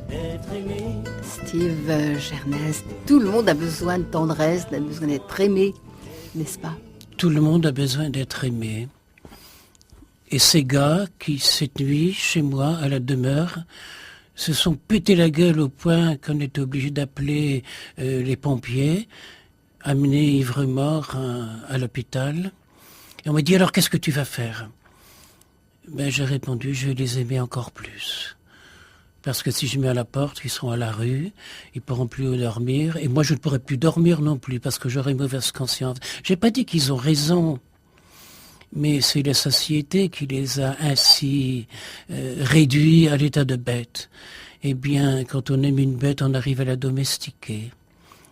d'être aimé. Steve Gernez, tout le monde a besoin de tendresse, a besoin d'être aimé, n'est-ce pas? Tout le monde a besoin d'être aimé. Et ces gars qui, cette nuit, chez moi, à la demeure, se sont pété la gueule au point qu'on était obligé d'appeler les pompiers, amener ivre-mort à l'hôpital. Et on m'a dit, alors qu'est-ce que tu vas faire? Ben, j'ai répondu, je vais les aimer encore plus. Parce que si je mets à la porte, ils seront à la rue, ils pourront plus dormir, et moi je ne pourrai plus dormir non plus, parce que j'aurai mauvaise conscience. J'ai pas dit qu'ils ont raison, mais c'est la satiété qui les a ainsi réduits à l'état de bête. Eh bien, quand on aime une bête, on arrive à la domestiquer.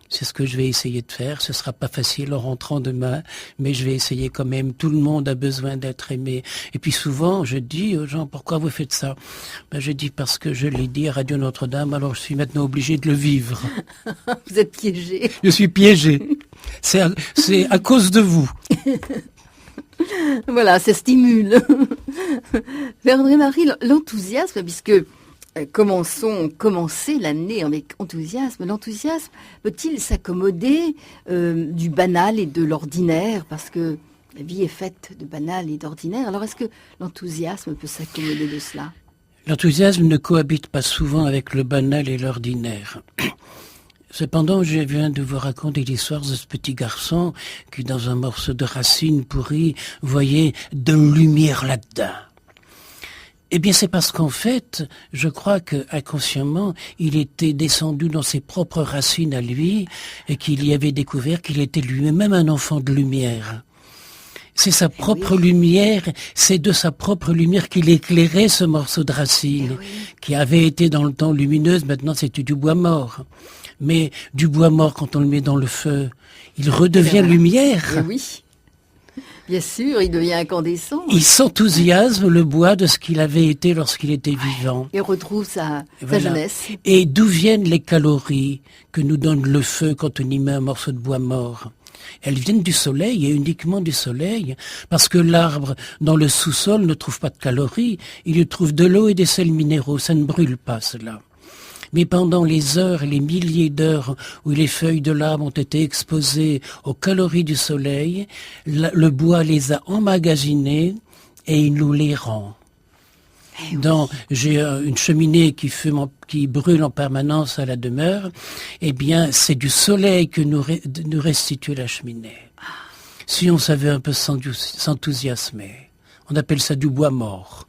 C'est ce que je vais essayer de faire. Ce sera pas facile en rentrant demain, mais je vais essayer quand même. Tout le monde a besoin d'être aimé. Et puis souvent, je dis aux gens, pourquoi vous faites ça? Je dis parce que je l'ai dit à Radio Notre-Dame, alors je suis maintenant obligé de le vivre. Vous êtes piégé. Je suis piégé. C'est à cause de vous. Voilà, ça stimule. Vers André-Marie, l'enthousiasme, puisque commencer l'année avec enthousiasme. L'enthousiasme peut-il s'accommoder du banal et de l'ordinaire? Parce que la vie est faite de banal et d'ordinaire. Alors est-ce que l'enthousiasme peut s'accommoder de cela? L'enthousiasme ne cohabite pas souvent avec le banal et l'ordinaire. Cependant, je viens de vous raconter l'histoire de ce petit garçon qui, dans un morceau de racine pourrie, voyait de lumière là-dedans. Eh bien, c'est parce qu'en fait, je crois que inconsciemment, il était descendu dans ses propres racines à lui et qu'il y avait découvert qu'il était lui-même un enfant de lumière. C'est sa propre lumière, c'est de sa propre lumière qu'il éclairait ce morceau de racine, qui avait été dans le temps lumineuse, maintenant c'est du bois mort. Mais du bois mort, quand on le met dans le feu, il redevient lumière. Oui. Bien sûr, il devient incandescent. Il s'enthousiasme, le bois, de ce qu'il avait été lorsqu'il était vivant. Il retrouve sa jeunesse. Et d'où viennent les calories que nous donne le feu quand on y met un morceau de bois mort? Elles viennent du soleil, et uniquement du soleil, parce que l'arbre, dans le sous-sol, ne trouve pas de calories, il y trouve de l'eau et des sels minéraux, ça ne brûle pas cela. Mais pendant les heures et les milliers d'heures où les feuilles de l'arbre ont été exposées aux calories du soleil, le bois les a emmagasinées et il nous les rend. J'ai une cheminée qui brûle en permanence à la demeure. Eh bien, c'est du soleil que nous restitue la cheminée. Si on savait un peu s'enthousiasmer, on appelle ça du bois mort.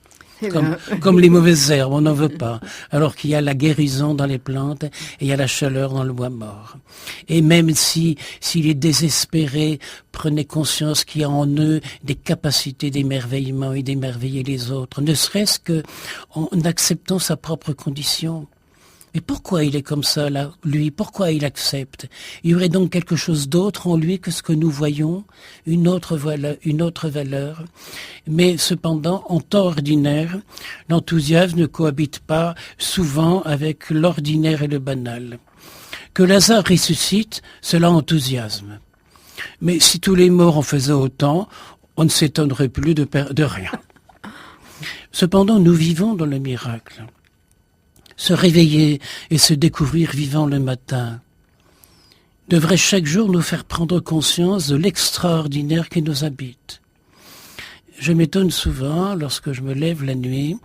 Comme les mauvaises herbes, on n'en veut pas. Alors qu'il y a la guérison dans les plantes et il y a la chaleur dans le bois mort. Et même si les désespérés prenaient conscience qu'il y a en eux des capacités d'émerveillement et d'émerveiller les autres, ne serait-ce que en acceptant sa propre condition. Mais pourquoi il est comme ça, là, lui? Pourquoi il accepte? Il y aurait donc quelque chose d'autre en lui que ce que nous voyons, une autre valeur. Mais cependant, en temps ordinaire, l'enthousiasme ne cohabite pas souvent avec l'ordinaire et le banal. Que Lazare ressuscite, cela enthousiasme. Mais si tous les morts en faisaient autant, on ne s'étonnerait plus de rien. Cependant, nous vivons dans le miracle. Se réveiller et se découvrir vivant le matin devrait chaque jour nous faire prendre conscience de l'extraordinaire qui nous habite. Je m'étonne souvent lorsque je me lève la nuit,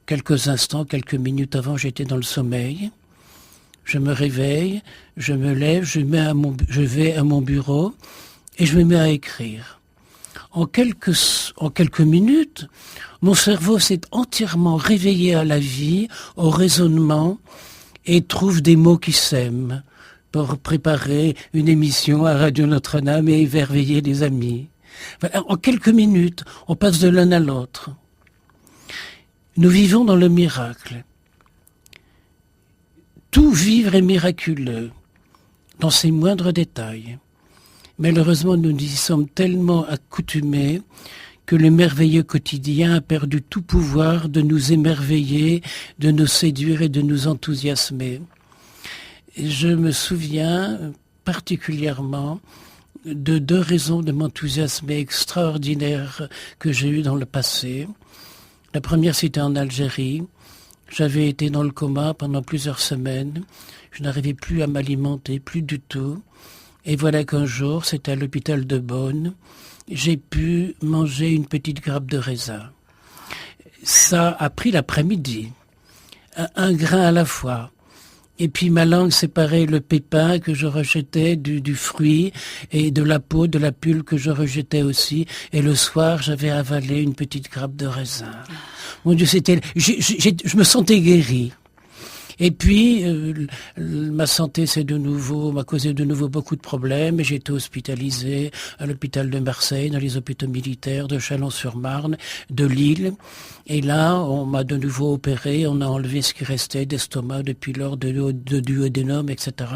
quelques instants, quelques minutes avant, j'étais dans le sommeil. Je me réveille, je me lève, je vais à mon bureau et je me mets à écrire. En quelques minutes, mon cerveau s'est entièrement réveillé à la vie, au raisonnement, et trouve des mots qui s'aiment pour préparer une émission à Radio Notre-Dame et émerveiller les amis. Voilà, en quelques minutes, on passe de l'un à l'autre. Nous vivons dans le miracle. Tout vivre est miraculeux, dans ses moindres détails. Malheureusement, nous y sommes tellement accoutumés que le merveilleux quotidien a perdu tout pouvoir de nous émerveiller, de nous séduire et de nous enthousiasmer. Et je me souviens particulièrement de 2 raisons de m'enthousiasmer extraordinaires que j'ai eues dans le passé. La première, c'était en Algérie. J'avais été dans le coma pendant plusieurs semaines. Je n'arrivais plus à m'alimenter, plus du tout. Et voilà qu'un jour, c'était à l'hôpital de Bonn, j'ai pu manger une petite grappe de raisin. Ça a pris l'après-midi, un grain à la fois. Et puis ma langue séparait le pépin que je rejetais du fruit et de la peau, de la pulpe que je rejetais aussi. Et le soir, j'avais avalé une petite grappe de raisin. Mon Dieu, je me sentais guéri. Et puis, ma santé m'a causé de nouveau beaucoup de problèmes. J'ai été hospitalisé à l'hôpital de Marseille, dans les hôpitaux militaires de Chalon-sur-Marne, de Lille. Et là, on m'a de nouveau opéré, on a enlevé ce qui restait d'estomac depuis lors de duodénum, etc.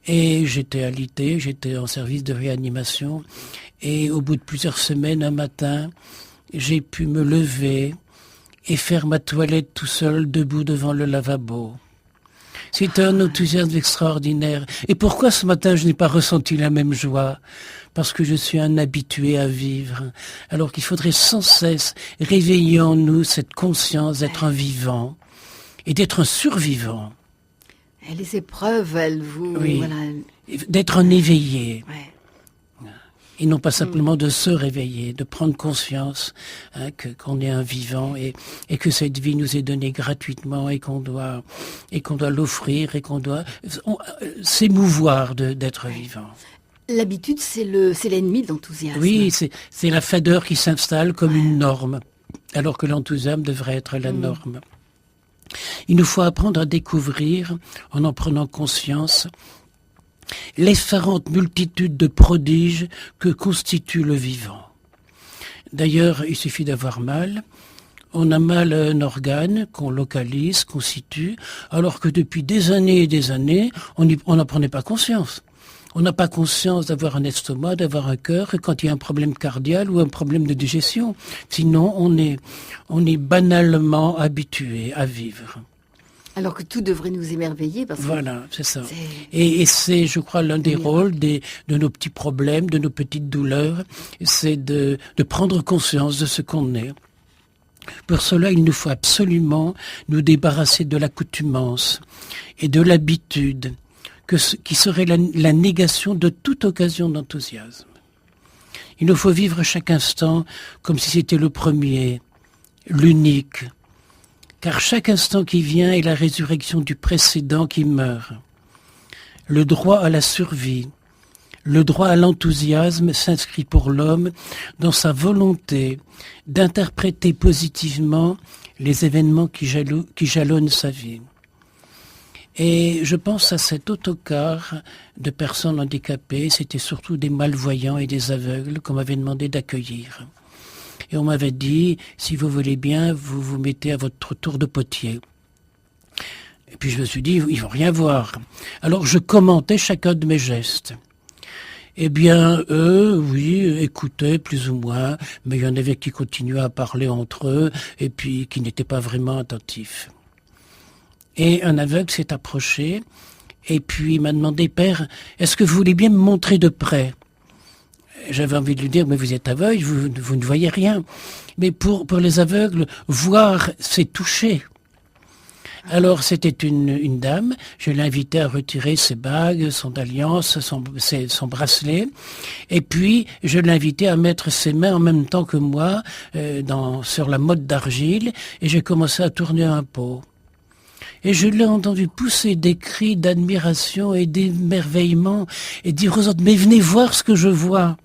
Et j'étais alité, j'étais en service de réanimation. Et au bout de plusieurs semaines, un matin, j'ai pu me lever et faire ma toilette tout seul, debout devant le lavabo. C'était un enthousiasme extraordinaire. Et pourquoi ce matin je n'ai pas ressenti la même joie? Parce que je suis un habitué à vivre. Alors qu'il faudrait sans cesse réveiller en nous cette conscience d'être un vivant et d'être un survivant. Et les épreuves, elles vous... Oui. Voilà. D'être un éveillé. Ouais. Et non pas simplement de se réveiller, de prendre conscience qu'on est un vivant et que cette vie nous est donnée gratuitement et qu'on doit l'offrir et qu'on doit s'émouvoir d'être vivant. L'habitude, c'est l'ennemi de l'enthousiasme. Oui, c'est la fadeur qui s'installe comme une norme, alors que l'enthousiasme devrait être la norme. Il nous faut apprendre à découvrir, en prenant conscience, l'effarante multitude de prodiges que constitue le vivant. D'ailleurs, il suffit d'avoir mal. On a mal à un organe qu'on localise, qu'on situe, alors que depuis des années et des années, on n'en prenait pas conscience. On n'a pas conscience d'avoir un estomac, d'avoir un cœur, quand il y a un problème cardiaque ou un problème de digestion. Sinon, on est banalement habitué à vivre. Alors que tout devrait nous émerveiller. Parce voilà, c'est ça. Et c'est, je crois, l'un des rôles de nos petits problèmes, de nos petites douleurs, c'est de prendre conscience de ce qu'on est. Pour cela, il nous faut absolument nous débarrasser de l'accoutumance et de l'habitude, qui serait la négation de toute occasion d'enthousiasme. Il nous faut vivre chaque instant comme si c'était le premier, l'unique, car chaque instant qui vient est la résurrection du précédent qui meurt. Le droit à la survie, le droit à l'enthousiasme s'inscrit pour l'homme dans sa volonté d'interpréter positivement les événements qui jalonnent sa vie. Et je pense à cet autocar de personnes handicapées, c'était surtout des malvoyants et des aveugles qu'on m'avait demandé d'accueillir. Et on m'avait dit, si vous voulez bien, vous vous mettez à votre tour de potier. Et puis je me suis dit, ils ne vont rien voir. Alors je commentais chacun de mes gestes. Eh bien, eux, oui, écoutaient plus ou moins, mais il y en avait qui continuaient à parler entre eux et puis qui n'étaient pas vraiment attentifs. Et un aveugle s'est approché et puis il m'a demandé, Père, est-ce que vous voulez bien me montrer de près ? J'avais envie de lui dire, mais vous êtes aveugle, vous ne voyez rien. Mais pour les aveugles, voir, c'est toucher. Alors c'était une dame, je l'ai invitée à retirer ses bagues, son alliance, son bracelet, et puis je l'ai invitée à mettre ses mains en même temps que moi sur la motte d'argile, et j'ai commencé à tourner un pot. Et je l'ai entendu pousser des cris d'admiration et d'émerveillement, et dire aux autres, mais venez voir ce que je vois.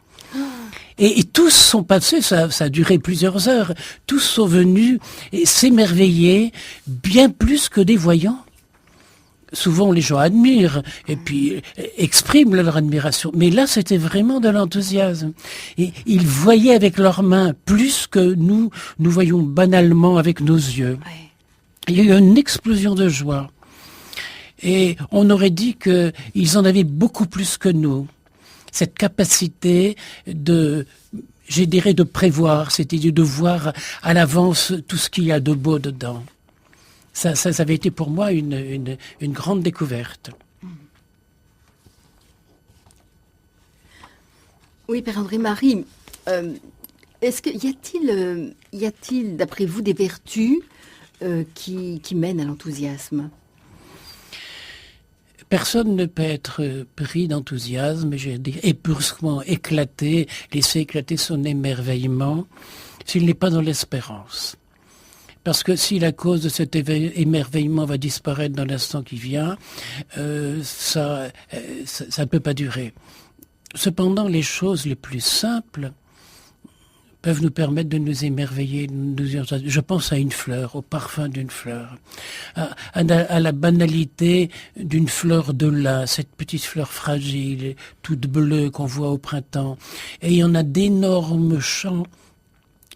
Et tous sont passés, ça a duré plusieurs heures, tous sont venus et s'émerveiller bien plus que des voyants. Souvent les gens admirent et puis expriment leur admiration, mais là c'était vraiment de l'enthousiasme. Et ils voyaient avec leurs mains plus que nous voyons banalement avec nos yeux. Il y a eu une explosion de joie. Et on aurait dit qu'ils en avaient beaucoup plus que nous. Cette capacité de prévoir, c'est-à-dire de voir à l'avance tout ce qu'il y a de beau dedans. Ça avait été pour moi une grande découverte. Oui, Père André-Marie, y a-t-il, d'après vous, des vertus qui mènent à l'enthousiasme ? Personne ne peut être pris d'enthousiasme et brusquement laisser éclater son émerveillement s'il n'est pas dans l'espérance. Parce que si la cause de cet émerveillement va disparaître dans l'instant qui vient, ça ne peut pas durer. Cependant, les choses les plus simples peuvent nous permettre de nous émerveiller. Je pense à une fleur, au parfum d'une fleur, à la banalité d'une fleur de lin, cette petite fleur fragile, toute bleue qu'on voit au printemps. Et il y en a d'énormes champs,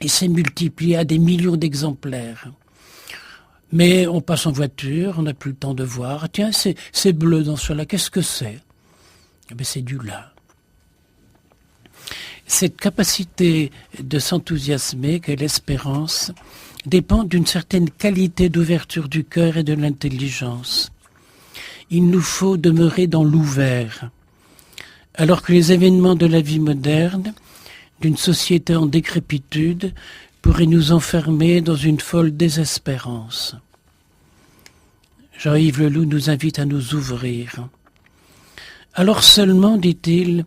et c'est multiplié à des millions d'exemplaires. Mais on passe en voiture, on n'a plus le temps de voir. Tiens, c'est bleu dans cela, qu'est-ce que c'est? Eh bien, c'est du lin. Cette capacité de s'enthousiasmer qu'est l'espérance dépend d'une certaine qualité d'ouverture du cœur et de l'intelligence. Il nous faut demeurer dans l'ouvert, alors que les événements de la vie moderne, d'une société en décrépitude, pourraient nous enfermer dans une folle désespérance. Jean-Yves Leloup nous invite à nous ouvrir. Alors seulement, dit-il,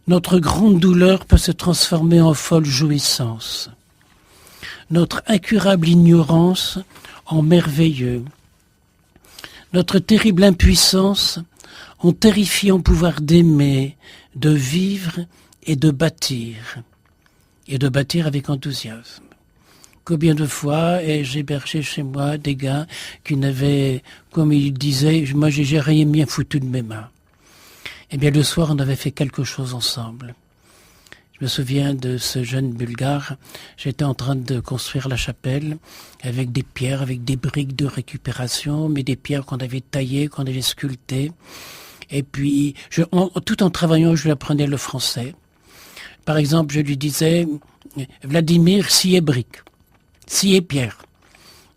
notre grande douleur peut se transformer en folle jouissance. Notre incurable ignorance en merveilleux. Notre terrible impuissance en terrifiant pouvoir d'aimer, de vivre et de bâtir. Et de bâtir avec enthousiasme. Combien de fois ai-je hébergé chez moi des gars qui n'avaient, comme ils disaient, moi j'ai rien bien foutu de mes mains. Eh bien, le soir, on avait fait quelque chose ensemble. Je me souviens de ce jeune Bulgare. J'étais en train de construire la chapelle avec des pierres, avec des briques de récupération, mais des pierres qu'on avait taillées, qu'on avait sculptées. Et puis, tout en travaillant, je lui apprenais le français. Par exemple, je lui disais, Vladimir, sciez brique, sciez pierre.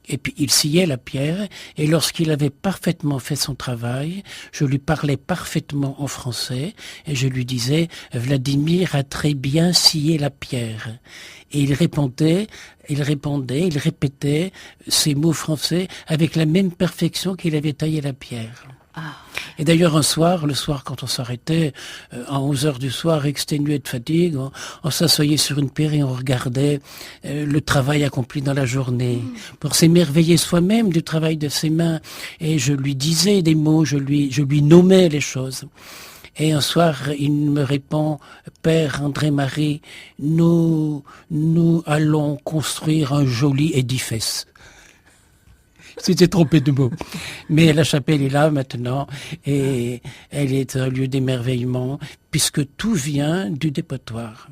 Et puis il sciait la pierre, et lorsqu'il avait parfaitement fait son travail, je lui parlais parfaitement en français, et je lui disais « Vladimir a très bien scié la pierre ». Et il répétait ces mots français avec la même perfection qu'il avait taillé la pierre. Ah. Et d'ailleurs, le soir, quand on s'arrêtait, à 11h du soir, exténué de fatigue, on s'assoyait sur une pierre et on regardait le travail accompli dans la journée, pour s'émerveiller soi-même du travail de ses mains. Et je lui disais des mots, je lui nommais les choses. Et un soir, il me répond, « Père André-Marie, nous allons construire un joli édifice. » C'était trompé de mots. Mais la chapelle est là maintenant et elle est un lieu d'émerveillement puisque tout vient du dépotoir.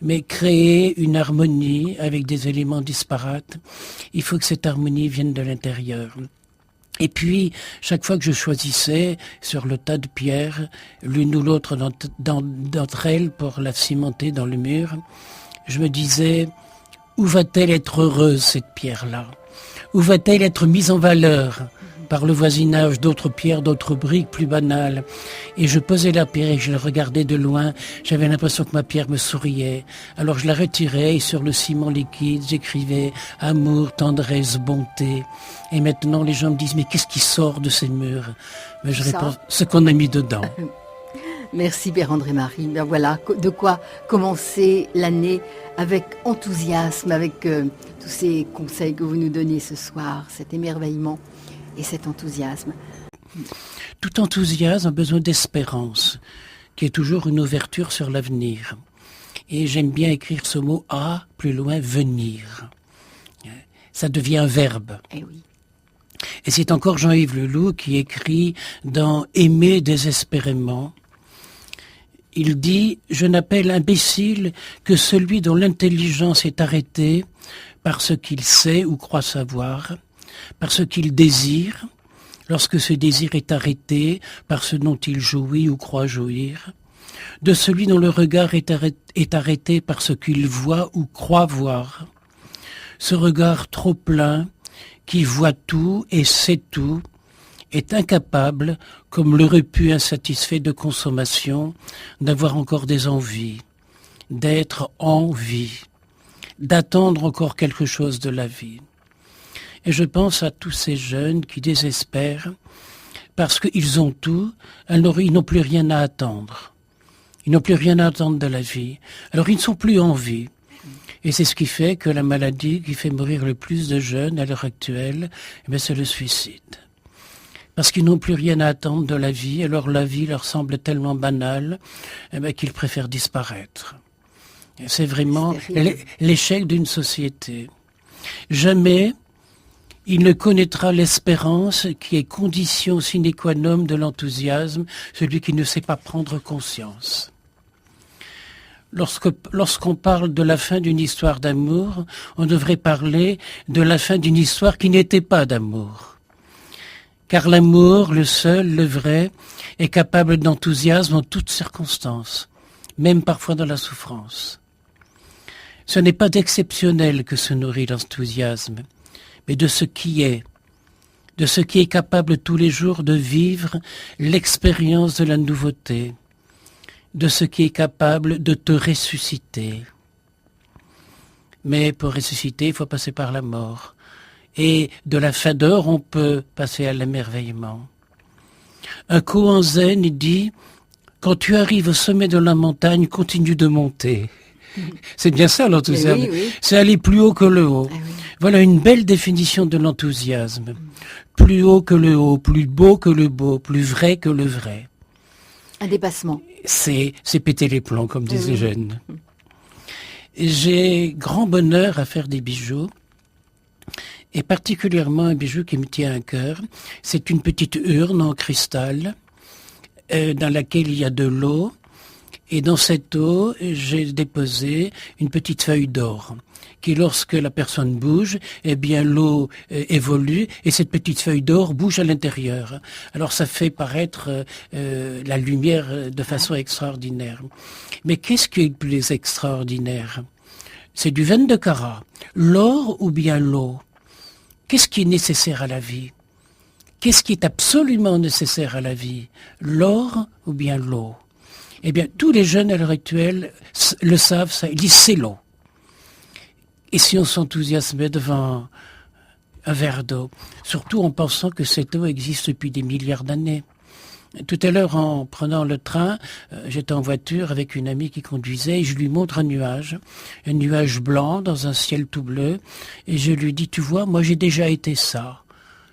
Mais créer une harmonie avec des éléments disparates, il faut que cette harmonie vienne de l'intérieur. Et puis, chaque fois que je choisissais sur le tas de pierres, l'une ou l'autre d'entre elles pour la cimenter dans le mur, je me disais, où va-t-elle être heureuse cette pierre-là ? Où va-t-elle être mise en valeur par le voisinage d'autres pierres, d'autres briques plus banales? Et je posais la pierre et je la regardais de loin. J'avais l'impression que ma pierre me souriait. Alors je la retirais et sur le ciment liquide, j'écrivais amour, tendresse, bonté. Et maintenant les gens me disent, mais qu'est-ce qui sort de ces murs? Mais je réponds, ce qu'on a mis dedans. Merci Père André-Marie. Ben voilà, de quoi commencer l'année avec enthousiasme, avec tous ces conseils que vous nous donnez ce soir, cet émerveillement et cet enthousiasme. Tout enthousiasme a besoin d'espérance, qui est toujours une ouverture sur l'avenir. Et j'aime bien écrire ce mot « à » plus loin « venir ». Ça devient un verbe. Eh oui. Et c'est encore Jean-Yves Leloup qui écrit dans « Aimer désespérément ». Il dit « Je n'appelle imbécile que celui dont l'intelligence est arrêtée par ce qu'il sait ou croit savoir, par ce qu'il désire, lorsque ce désir est arrêté par ce dont il jouit ou croit jouir, de celui dont le regard est arrêté par ce qu'il voit ou croit voir. Ce regard trop plein, qui voit tout et sait tout, est incapable, comme le repu insatisfait de consommation, d'avoir encore des envies, d'être en vie, d'attendre encore quelque chose de la vie. Et je pense à tous ces jeunes qui désespèrent parce qu'ils ont tout, alors ils n'ont plus rien à attendre. Ils n'ont plus rien à attendre de la vie. Alors ils ne sont plus en vie. Et c'est ce qui fait que la maladie qui fait mourir le plus de jeunes à l'heure actuelle, c'est le suicide. Parce qu'ils n'ont plus rien à attendre de la vie, alors la vie leur semble tellement banale qu'ils préfèrent disparaître. C'est vraiment C'est terrible. l'échec d'une société. Jamais il ne connaîtra l'espérance qui est condition sine qua non de l'enthousiasme, celui qui ne sait pas prendre conscience. Lorsqu'on parle de la fin d'une histoire d'amour, on devrait parler de la fin d'une histoire qui n'était pas d'amour. Car l'amour, le seul, le vrai, est capable d'enthousiasme en toutes circonstances, même parfois dans la souffrance. Ce n'est pas d'exceptionnel que se nourrit l'enthousiasme, mais de ce qui est capable tous les jours de vivre l'expérience de la nouveauté, de ce qui est capable de te ressusciter. Mais pour ressusciter, il faut passer par la mort. Et de la fadeur, on peut passer à l'émerveillement. Un koan zen dit « Quand tu arrives au sommet de la montagne, continue de monter ». C'est bien ça l'enthousiasme. Oui, oui. C'est aller plus haut que le haut. Ah oui. Voilà une belle définition de l'enthousiasme. Plus haut que le haut, plus beau que le beau, plus vrai que le vrai. Un dépassement. C'est péter les plombs, comme disent les jeunes. J'ai grand bonheur à faire des bijoux, et particulièrement un bijou qui me tient à cœur. C'est une petite urne en cristal dans laquelle il y a de l'eau, et dans cette eau, j'ai déposé une petite feuille d'or qui, lorsque la personne bouge, eh bien l'eau évolue et cette petite feuille d'or bouge à l'intérieur. Alors ça fait paraître la lumière de façon extraordinaire. Mais qu'est-ce qui est le plus extraordinaire? C'est du 22 carats. L'or ou bien l'eau? Qu'est-ce qui est nécessaire à la vie? Qu'est-ce qui est absolument nécessaire à la vie? L'or ou bien l'eau? Eh bien, tous les jeunes à l'heure actuelle le savent, ça, ils disent c'est l'eau. Et si on s'enthousiasmait devant un verre d'eau, surtout en pensant que cette eau existe depuis des milliards d'années. Tout à l'heure, en prenant le train, j'étais en voiture avec une amie qui conduisait et je lui montre un nuage blanc dans un ciel tout bleu, et je lui dis, tu vois, moi j'ai déjà été ça.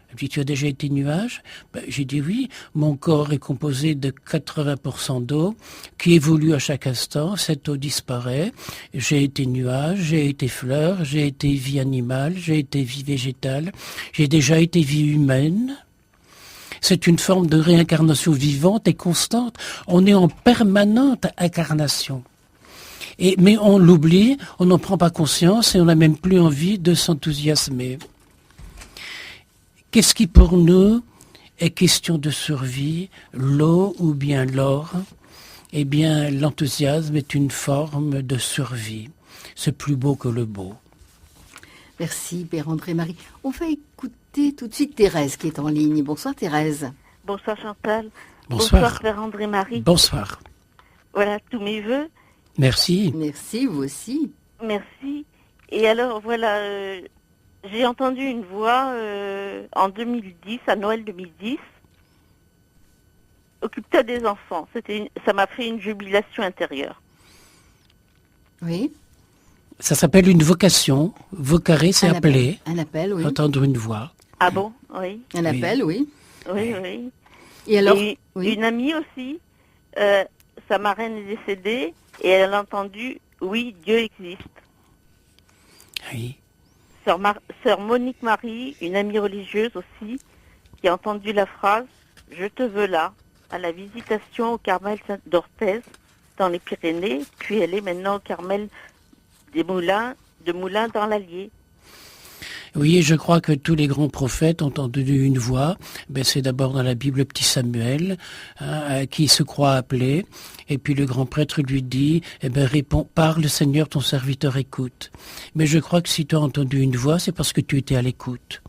Elle me dit, tu as déjà été nuage? J'ai dit oui, mon corps est composé de 80% d'eau qui évolue à chaque instant, cette eau disparaît, j'ai été nuage, j'ai été fleur, j'ai été vie animale, j'ai été vie végétale, j'ai déjà été vie humaine. C'est une forme de réincarnation vivante et constante. On est en permanente incarnation. Mais on l'oublie, on n'en prend pas conscience et on n'a même plus envie de s'enthousiasmer. Qu'est-ce qui pour nous est question de survie, l'eau ou bien l'or? Eh bien, l'enthousiasme est une forme de survie. C'est plus beau que le beau. Merci, Père André-Marie. On va écouter tout de suite Thérèse qui est en ligne. Bonsoir Thérèse. Bonsoir Chantal. Bonsoir. Père André-Marie. Bonsoir. Voilà tous mes vœux. Merci. Merci, vous aussi. Merci. Et alors voilà, j'ai entendu une voix en 2010, à Noël 2010. Occupe-toi des enfants. Ça m'a fait une jubilation intérieure. Oui. Ça s'appelle une vocation. Vocare, c'est Un appeler. Un appel, oui. Entendre une voix. Ah bon? Oui. Un appel, oui. Oui, oui. Et alors, Et oui. une amie aussi, sa marraine est décédée et elle a entendu « Oui, Dieu existe ». Oui. Sœur Monique Marie, une amie religieuse aussi, qui a entendu la phrase « Je te veux là » à la visitation au Carmel d'Orthez dans les Pyrénées, puis elle est maintenant au Carmel de Moulins dans l'Allier. Oui, je crois que tous les grands prophètes ont entendu une voix. C'est d'abord dans la Bible le petit Samuel, qui se croit appelé. Et puis le grand prêtre lui dit, réponds, parle Seigneur, ton serviteur écoute. Mais je crois que si tu as entendu une voix, c'est parce que tu étais à l'écoute.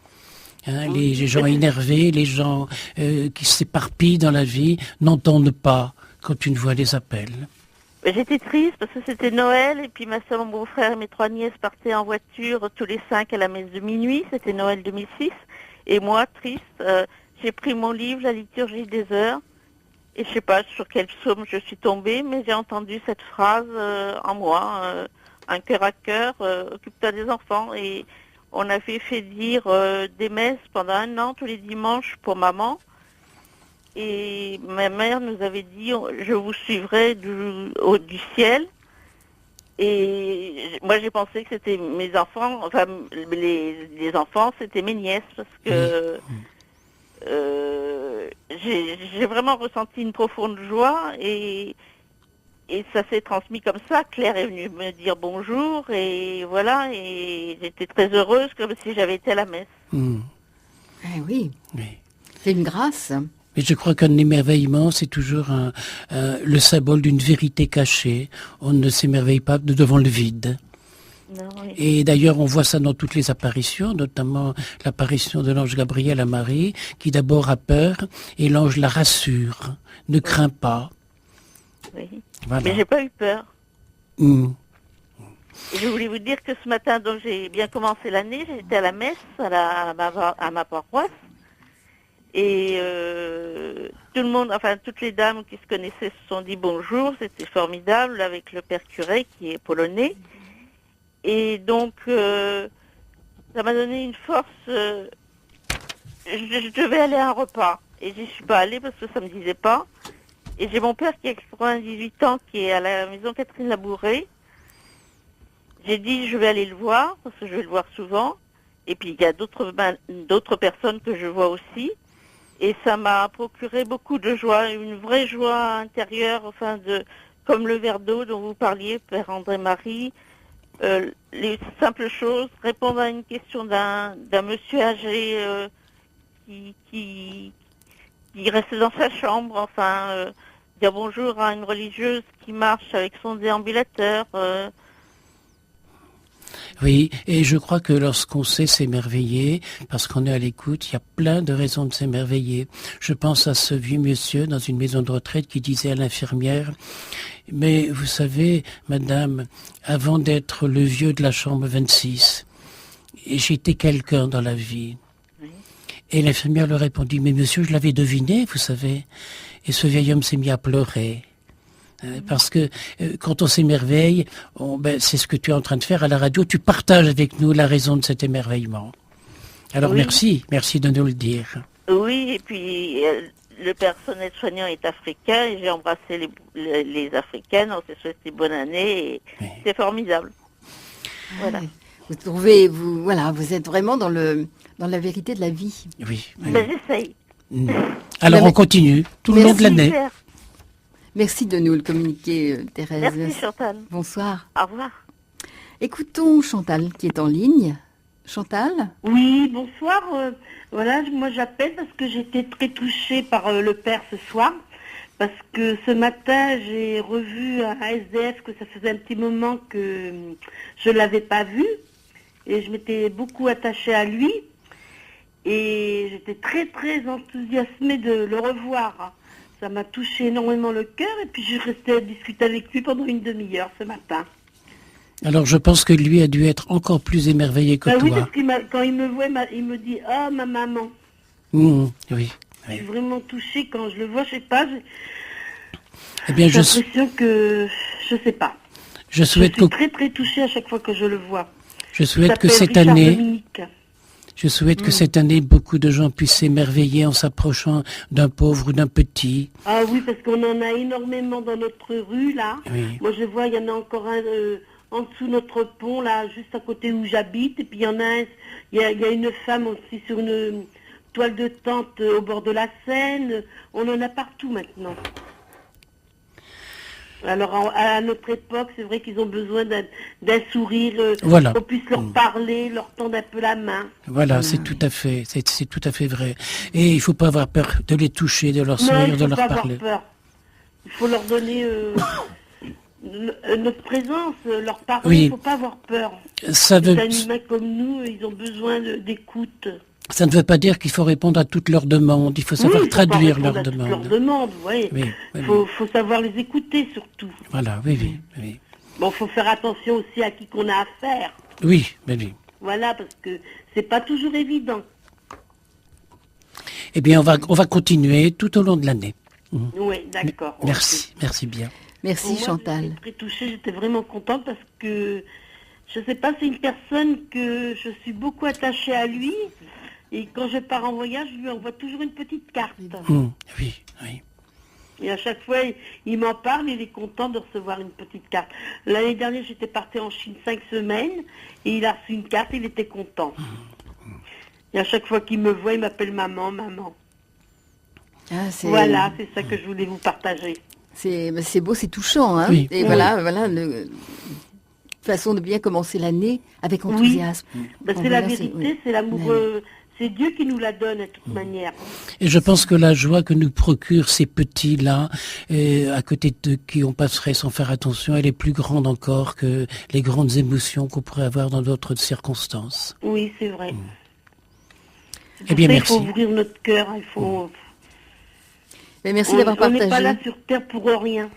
Les gens énervés, les gens qui s'éparpillent dans la vie, n'entendent pas quand une voix les appelle. J'étais triste parce que c'était Noël et puis ma soeur, mon beau-frère et mes 3 nièces partaient en voiture tous les 5 à la messe de minuit. C'était Noël 2006. Et moi, triste, j'ai pris mon livre, la liturgie des heures. Et je sais pas sur quel psaume je suis tombée, mais j'ai entendu cette phrase en moi, un cœur à cœur, occupe-toi des enfants. Et on avait fait dire des messes pendant 1 an, tous les dimanches pour maman. Et ma mère nous avait dit, je vous suivrai du ciel. Et moi, j'ai pensé que c'était mes enfants, enfin, les enfants, c'était mes nièces, parce que j'ai vraiment ressenti une profonde joie, et ça s'est transmis comme ça. Claire est venue me dire bonjour, et voilà, et j'étais très heureuse, comme si j'avais été à la messe. Eh oui, Oui. c'est une grâce. Mais je crois qu'un émerveillement, c'est toujours le symbole d'une vérité cachée. On ne s'émerveille pas devant le vide. Non, oui. Et d'ailleurs, on voit ça dans toutes les apparitions, notamment l'apparition de l'ange Gabriel à Marie, qui d'abord a peur, et l'ange la rassure. Ne crains pas. Oui. Voilà. Mais j'ai pas eu peur. Mm. Et je voulais vous dire que ce matin, donc j'ai bien commencé l'année, j'étais à la messe à ma paroisse, et tout le monde, enfin toutes les dames qui se connaissaient se sont dit bonjour, c'était formidable, avec le père curé qui est polonais, et donc ça m'a donné une force. Je devais aller à un repas, et j'y suis pas allée parce que ça me disait pas. Et j'ai mon père qui a 98 ans, qui est à la maison Catherine Labouré. J'ai dit, je vais aller le voir, parce que je vais le voir souvent. Et puis, il y a d'autres personnes que je vois aussi. Et ça m'a procuré beaucoup de joie, une vraie joie intérieure, enfin, comme le verre d'eau dont vous parliez, Père André-Marie. Les simples choses, répondre à une question d'un monsieur âgé qui restait dans sa chambre, enfin, dire bonjour à une religieuse qui marche avec son déambulateur. Oui, et je crois que lorsqu'on sait s'émerveiller, parce qu'on est à l'écoute, il y a plein de raisons de s'émerveiller. Je pense à ce vieux monsieur dans une maison de retraite qui disait à l'infirmière, « Mais vous savez, madame, avant d'être le vieux de la chambre 26, j'étais quelqu'un dans la vie. » Et l'infirmière lui répondit, « Mais monsieur, je l'avais deviné, vous savez. » Et ce vieil homme s'est mis à pleurer. Parce que quand on s'émerveille, c'est ce que tu es en train de faire à la radio, tu partages avec nous la raison de cet émerveillement. Alors Oui. merci de nous le dire. Oui, et puis le personnel soignant est africain, et j'ai embrassé les Africaines, on s'est souhaité bonne année, et c'est formidable. Voilà. Vous trouvez, vous êtes vraiment dans la vérité de la vie. Oui. Ben, j'essaye. Alors on continue tout le long de l'année. Claire. Merci de nous le communiquer, Thérèse. Merci Chantal. Bonsoir. Au revoir. Écoutons Chantal qui est en ligne. Chantal ? Oui, bonsoir. Voilà, moi j'appelle parce que j'étais très touchée par le père ce soir. Parce que ce matin, j'ai revu un SDF que ça faisait un petit moment que je ne l'avais pas vu. Et je m'étais beaucoup attachée à lui. Et j'étais très très enthousiasmée de le revoir. Ça m'a touché énormément le cœur, et puis je restais à discuter avec lui pendant une demi-heure ce matin. Alors je pense que lui a dû être encore plus émerveillé que toi. Oui, parce qu'il quand il me voit, il me dit « Ah, ma maman ». Oui. Je suis vraiment touchée quand je le vois, je sais pas. Eh bien, j'ai l'impression que, je sais pas. Je suis très très touchée à chaque fois que je le vois. Je souhaite que cette Richard année... Dominique. Je souhaite que cette année, beaucoup de gens puissent s'émerveiller en s'approchant d'un pauvre ou d'un petit. Ah oui, parce qu'on en a énormément dans notre rue, là. Oui. Moi, je vois, il y en a encore un en dessous de notre pont, là, juste à côté où j'habite. Et puis, il y en a un, il y a une femme aussi sur une toile de tente au bord de la Seine. On en a partout maintenant. Alors, à notre époque, c'est vrai qu'ils ont besoin d'un sourire, voilà. qu'on puisse leur parler, leur tendre un peu la main. Voilà, c'est tout à fait vrai. Et il ne faut pas avoir peur de les toucher, de leur sourire, de leur parler. Il faut pas avoir peur. Il faut leur donner notre présence, leur parler, oui. Il ne faut pas avoir peur. Ça Les humains comme nous, ils ont besoin d'écoute. Ça ne veut pas dire qu'il faut répondre à toutes leurs demandes. Il faut savoir traduire leurs demandes. Leurs demandes, oui. Il faut savoir les écouter surtout. Voilà, oui. Bon, il faut faire attention aussi à qui qu'on a affaire. Oui. Voilà, parce que c'est pas toujours évident. Eh bien, on va continuer tout au long de l'année. Oui, d'accord. Merci bien. Merci Chantal. J'étais très touchée, j'étais vraiment contente parce que, je sais pas, c'est une personne que je suis beaucoup attachée à lui. Et quand je pars en voyage, je lui envoie toujours une petite carte. Oui. Et à chaque fois, il m'en parle, il est content de recevoir une petite carte. L'année dernière, j'étais partie en Chine 5 semaines, et il a reçu une carte, il était content. Et à chaque fois qu'il me voit, il m'appelle maman, maman. Ah, Voilà, c'est ça que je voulais vous partager. C'est beau, c'est touchant. Hein, Oui. et voilà, façon de bien commencer l'année avec enthousiasme. Ben, c'est la vérité, c'est l'amour... c'est Dieu qui nous la donne de toute manière. Et je pense que la joie que nous procurent ces petits-là, à côté de qui on passerait sans faire attention, elle est plus grande encore que les grandes émotions qu'on pourrait avoir dans d'autres circonstances. Oui, c'est vrai. Eh bien, merci. merci. Il faut ouvrir notre cœur, il faut... Mais merci d'avoir partagé. On n'est pas là sur Terre pour rien.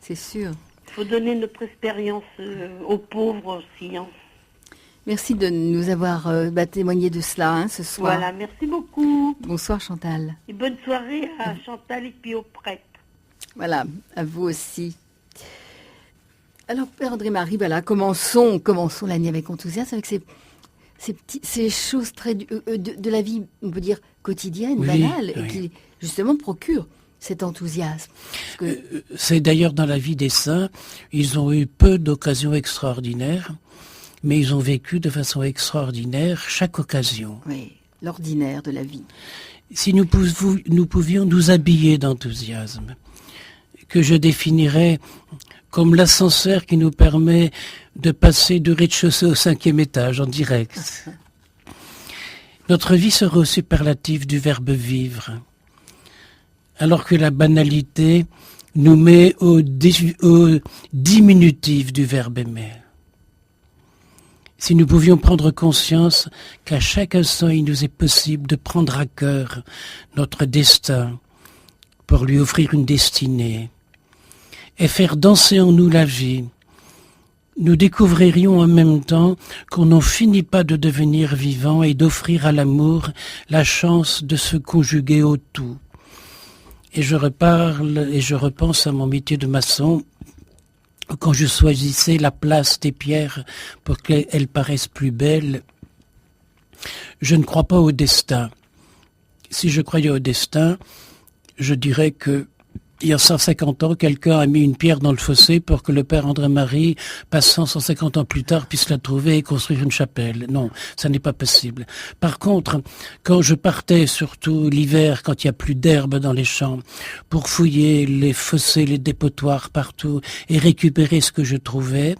C'est sûr. Il faut donner notre expérience aux pauvres aussi. Hein. Merci de nous avoir témoigné de cela ce soir. Voilà, merci beaucoup. Bonsoir Chantal. Et bonne soirée à Chantal et puis aux prêtres. Voilà, à vous aussi. Alors, Père André-Marie, voilà, commençons l'année avec enthousiasme, avec ces choses très de la vie, on peut dire, quotidienne, banale, et qui, justement, procurent cet enthousiasme. C'est d'ailleurs dans la vie des saints, ils ont eu peu d'occasions extraordinaires, mais ils ont vécu de façon extraordinaire chaque occasion. Oui, l'ordinaire de la vie. Si nous pouvions nous habiller d'enthousiasme, que je définirais comme l'ascenseur qui nous permet de passer du rez-de-chaussée au 5e étage en direct. Notre vie serait au superlatif du verbe vivre, alors que la banalité nous met au diminutif du verbe aimer. Si nous pouvions prendre conscience qu'à chaque instant il nous est possible de prendre à cœur notre destin pour lui offrir une destinée et faire danser en nous la vie, nous découvririons en même temps qu'on n'en finit pas de devenir vivant et d'offrir à l'amour la chance de se conjuguer au tout. Et je repense à mon métier de maçon, quand je choisissais la place des pierres pour qu'elles paraissent plus belles. Je ne crois pas au destin. Si je croyais au destin, je dirais que il y a 150 ans, quelqu'un a mis une pierre dans le fossé pour que le père André-Marie, passant 150 ans plus tard, puisse la trouver et construire une chapelle. Non, ça n'est pas possible. Par contre, quand je partais, surtout l'hiver, quand il n'y a plus d'herbe dans les champs, pour fouiller les fossés, les dépotoirs partout et récupérer ce que je trouvais,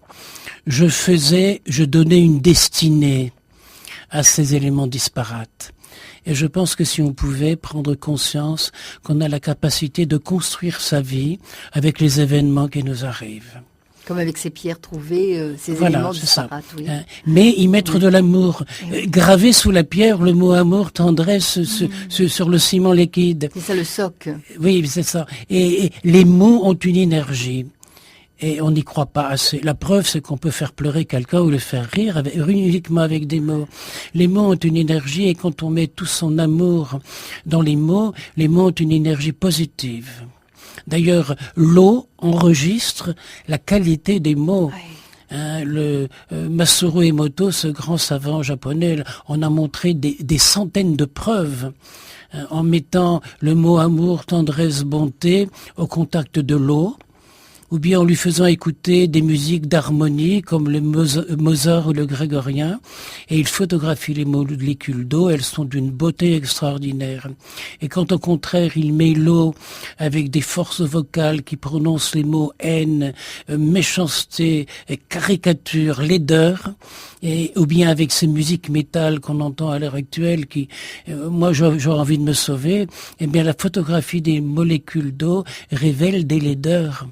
je donnais une destinée à ces éléments disparates. Et je pense que si on pouvait prendre conscience qu'on a la capacité de construire sa vie avec les événements qui nous arrivent. Comme avec ces pierres trouvées, ces éléments disparates. Oui. Mais y mettre de l'amour. Graver sous la pierre le mot amour, tendresse sur le ciment liquide. C'est ça le socle. Oui, c'est ça. Et les mots ont une énergie. Et on n'y croit pas assez. La preuve, c'est qu'on peut faire pleurer quelqu'un ou le faire rire uniquement avec des mots. Les mots ont une énergie et quand on met tout son amour dans les mots ont une énergie positive. D'ailleurs, l'eau enregistre la qualité des mots. Oui. Masaru Emoto, ce grand savant japonais, on a montré des centaines de preuves en mettant le mot amour, tendresse, bonté au contact de l'eau, ou bien en lui faisant écouter des musiques d'harmonie comme le Mozart ou le grégorien, et il photographie les molécules d'eau, elles sont d'une beauté extraordinaire. Et quand au contraire il met l'eau avec des forces vocales qui prononcent les mots haine, méchanceté, caricature, laideur, ou bien avec ces musiques métal qu'on entend à l'heure actuelle qui, moi j'aurais envie de me sauver, eh bien la photographie des molécules d'eau révèle des laideurs.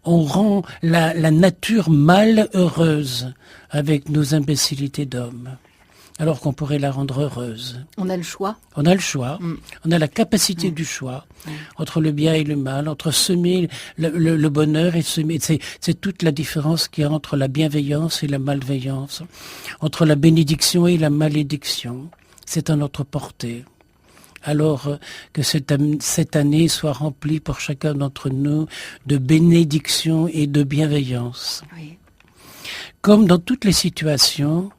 On rend la nature malheureuse avec nos imbécilités d'hommes, alors qu'on pourrait la rendre heureuse. On a le choix. On a le choix. On a la capacité du choix entre le bien et le mal, entre semer le bonheur et semer. C'est toute la différence qu'il y a entre la bienveillance et la malveillance, entre la bénédiction et la malédiction. C'est à notre portée. Alors que cette année soit remplie pour chacun d'entre nous de bénédiction et de bienveillance. Oui. Comme dans toutes les situations,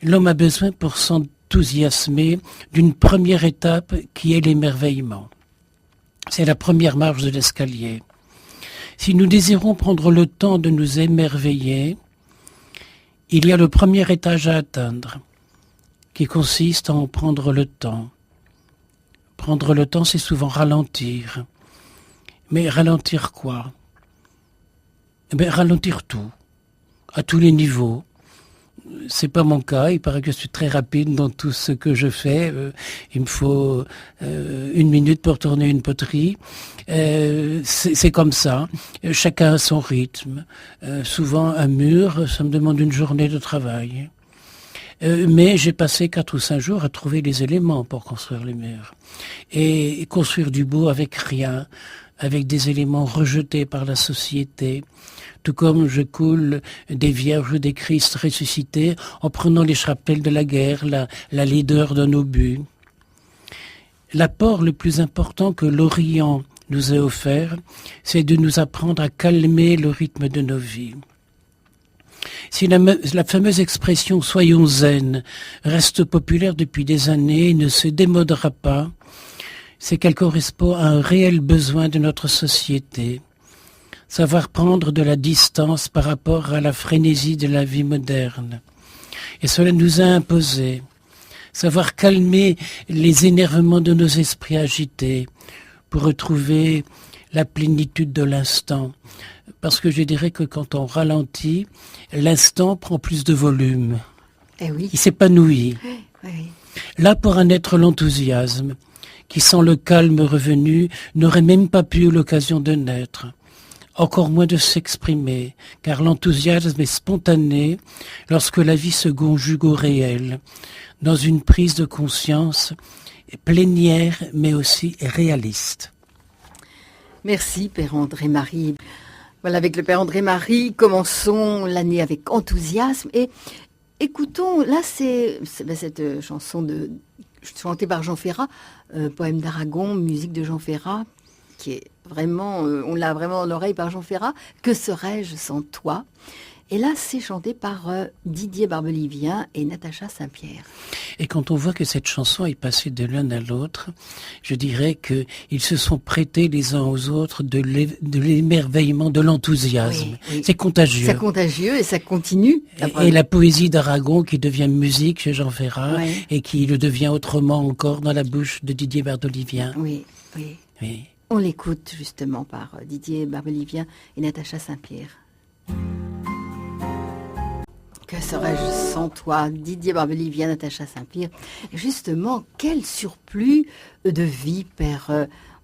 l'homme a besoin pour s'enthousiasmer d'une première étape qui est l'émerveillement. C'est la première marche de l'escalier. Si nous désirons prendre le temps de nous émerveiller, il y a le premier étage à atteindre, qui consiste à en prendre le temps. Prendre le temps, c'est souvent ralentir. Mais ralentir quoi? Ralentir tout, à tous les niveaux. C'est pas mon cas, il paraît que je suis très rapide dans tout ce que je fais. Il me faut 1 minute pour tourner une poterie. C'est comme ça. Chacun a son rythme. Souvent, un mur, ça me demande une journée de travail. Mais j'ai passé 4 ou 5 jours à trouver les éléments pour construire les murs. Et construire du beau avec rien, avec des éléments rejetés par la société. Tout comme je coule des vierges ou des Christ ressuscités en prenant les chapelles de la guerre, la laideur d'un obus. L'apport le plus important que l'Orient nous ait offert, c'est de nous apprendre à calmer le rythme de nos vies. Si la fameuse expression « soyons zen » reste populaire depuis des années et ne se démodera pas, c'est qu'elle correspond à un réel besoin de notre société. Savoir prendre de la distance par rapport à la frénésie de la vie moderne. Et cela nous a imposé. Savoir calmer les énervements de nos esprits agités pour retrouver la plénitude de l'instant. Parce que je dirais que quand on ralentit, l'instant prend plus de volume. Eh oui. Il s'épanouit. Oui. Là, pour un être, l'enthousiasme, qui sans le calme revenu, n'aurait même pas pu l'occasion de naître. Encore moins de s'exprimer, car l'enthousiasme est spontané lorsque la vie se conjugue au réel, dans une prise de conscience plénière mais aussi réaliste. Merci Père André-Marie. Voilà, avec le Père André-Marie, commençons l'année avec enthousiasme et écoutons, là c'est cette chanson chantée par Jean Ferrat, poème d'Aragon, musique de Jean Ferrat, qui est vraiment, on l'a vraiment en l'oreille par Jean Ferrat. Que serais-je sans toi? Et là, c'est chanté par Didier Barbelivien et Natacha Saint-Pierre. Et quand on voit que cette chanson est passée de l'un à l'autre, je dirais qu'ils se sont prêtés les uns aux autres de l'émerveillement, de l'enthousiasme. Oui, oui. C'est contagieux. C'est contagieux et ça continue. Et la poésie d'Aragon qui devient musique chez Jean Ferrat et qui le devient autrement encore dans la bouche de Didier Barbelivien. Oui. On l'écoute justement par Didier Barbelivien et Natacha Saint-Pierre. Que serais-je sans toi? Didier Barbelivien, Natacha Saint-Pierre. Justement, quel surplus de vie, Père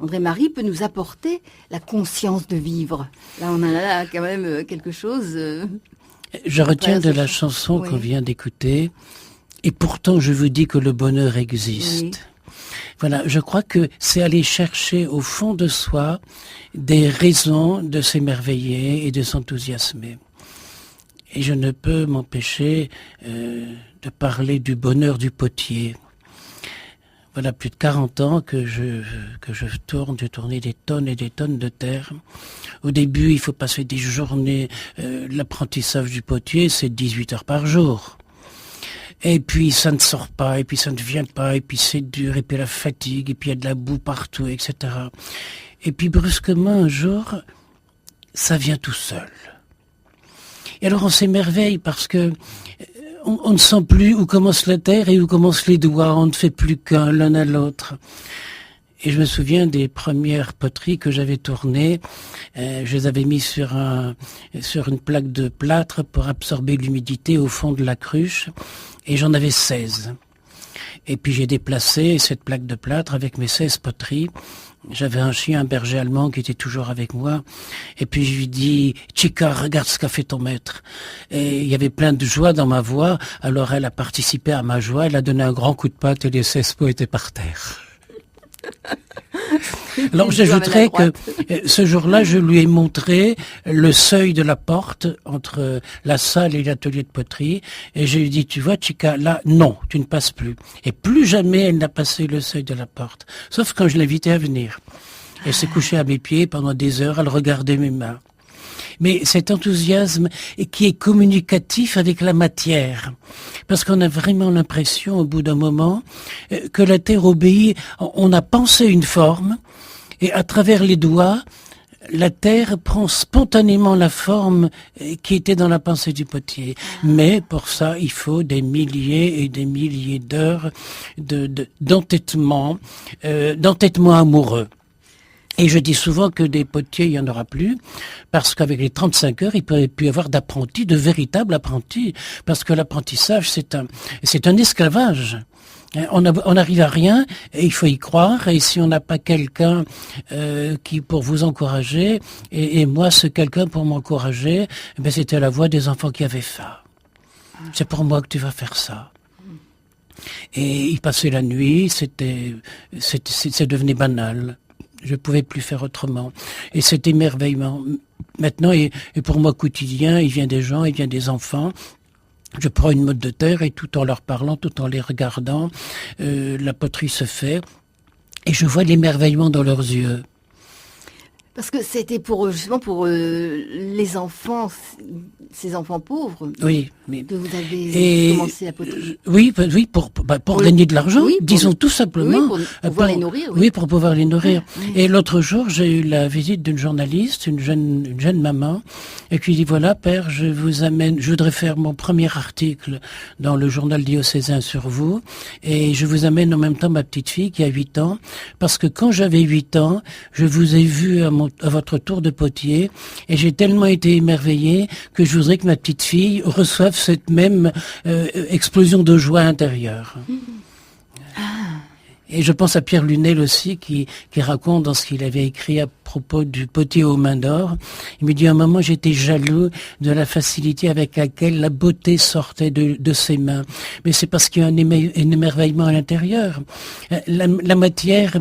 André-Marie, peut nous apporter la conscience de vivre? Là, on a là quand même quelque chose... Je retiens de la chanson qu'on vient d'écouter, et pourtant je vous dis que le bonheur existe. Oui. Voilà, je crois que c'est aller chercher au fond de soi des raisons de s'émerveiller et de s'enthousiasmer. Et je ne peux m'empêcher de parler du bonheur du potier. Voilà, plus de 40 ans que je tourne, j'ai tourné des tonnes et des tonnes de terre. Au début, il faut passer des journées, l'apprentissage du potier, c'est 18 heures par jour. Et puis ça ne sort pas, et puis ça ne vient pas, et puis c'est dur, et puis la fatigue, et puis il y a de la boue partout, etc. Et puis brusquement, un jour, ça vient tout seul. Et alors on s'émerveille parce que on ne sent plus où commence la terre et où commencent les doigts, on ne fait plus qu'un l'un à l'autre. Et je me souviens des premières poteries que j'avais tournées, je les avais mis sur une plaque de plâtre pour absorber l'humidité au fond de la cruche, et j'en avais 16. Et puis j'ai déplacé cette plaque de plâtre avec mes 16 poteries. J'avais un chien, un berger allemand qui était toujours avec moi. Et puis je lui dis, Chica, regarde ce qu'a fait ton maître. Et il y avait plein de joie dans ma voix. Alors elle a participé à ma joie. Elle a donné un grand coup de patte et les 16 pots étaient par terre. Alors j'ajouterais que ce jour-là, je lui ai montré le seuil de la porte entre la salle et l'atelier de poterie. Et je lui ai dit, tu vois, Chica, là, non, tu ne passes plus. Et plus jamais elle n'a passé le seuil de la porte. Sauf quand je l'invitais à venir. Elle s'est couchée à mes pieds pendant des heures, elle regardait mes mains. Mais cet enthousiasme qui est communicatif avec la matière. Parce qu'on a vraiment l'impression, au bout d'un moment, que la Terre obéit. On a pensé une forme, Et à travers les doigts, la terre prend spontanément la forme qui était dans la pensée du potier. Mais pour ça, il faut des milliers et des milliers d'heures d'entêtement amoureux. Et je dis souvent que des potiers, il n'y en aura plus, parce qu'avec les 35 heures, il peut plus y avoir d'apprentis, de véritables apprentis, parce que l'apprentissage, c'est un esclavage. On n'arrive à rien, et il faut y croire, et si on n'a pas quelqu'un qui pour vous encourager, et moi, ce quelqu'un pour m'encourager, c'était la voix des enfants qui avaient faim. C'est pour moi que tu vas faire ça. Et il passait la nuit, c'est devenu banal. Je ne pouvais plus faire autrement. Et cet émerveillement, maintenant, est pour moi quotidien. Il vient des gens, il vient des enfants. Je prends une motte de terre et tout en leur parlant, tout en les regardant, la poterie se fait. Et je vois l'émerveillement dans leurs yeux. Parce que c'était justement pour les enfants, ces enfants pauvres, oui, mais que vous avez commencé la poterie. Oui, pour gagner de l'argent, oui, disons tout simplement. Oui, pour pouvoir les nourrir. Oui, pour pouvoir les nourrir. Et l'autre jour, j'ai eu la visite d'une journaliste, une jeune maman, et qui dit, voilà, père, je voudrais faire mon premier article dans le journal diocésain sur vous, et je vous amène en même temps ma petite fille qui a 8 ans, parce que quand j'avais 8 ans, je vous ai vu à votre tour de potier, et j'ai tellement été émerveillé que je voudrais que ma petite fille reçoive cette même explosion de joie intérieure. Et je pense à Pierre Lunel aussi, qui raconte dans ce qu'il avait écrit à propos du potier aux mains d'or. Il me dit, à un moment, j'étais jaloux de la facilité avec laquelle la beauté sortait de ses mains. Mais c'est parce qu'il y a un émerveillement à l'intérieur. La matière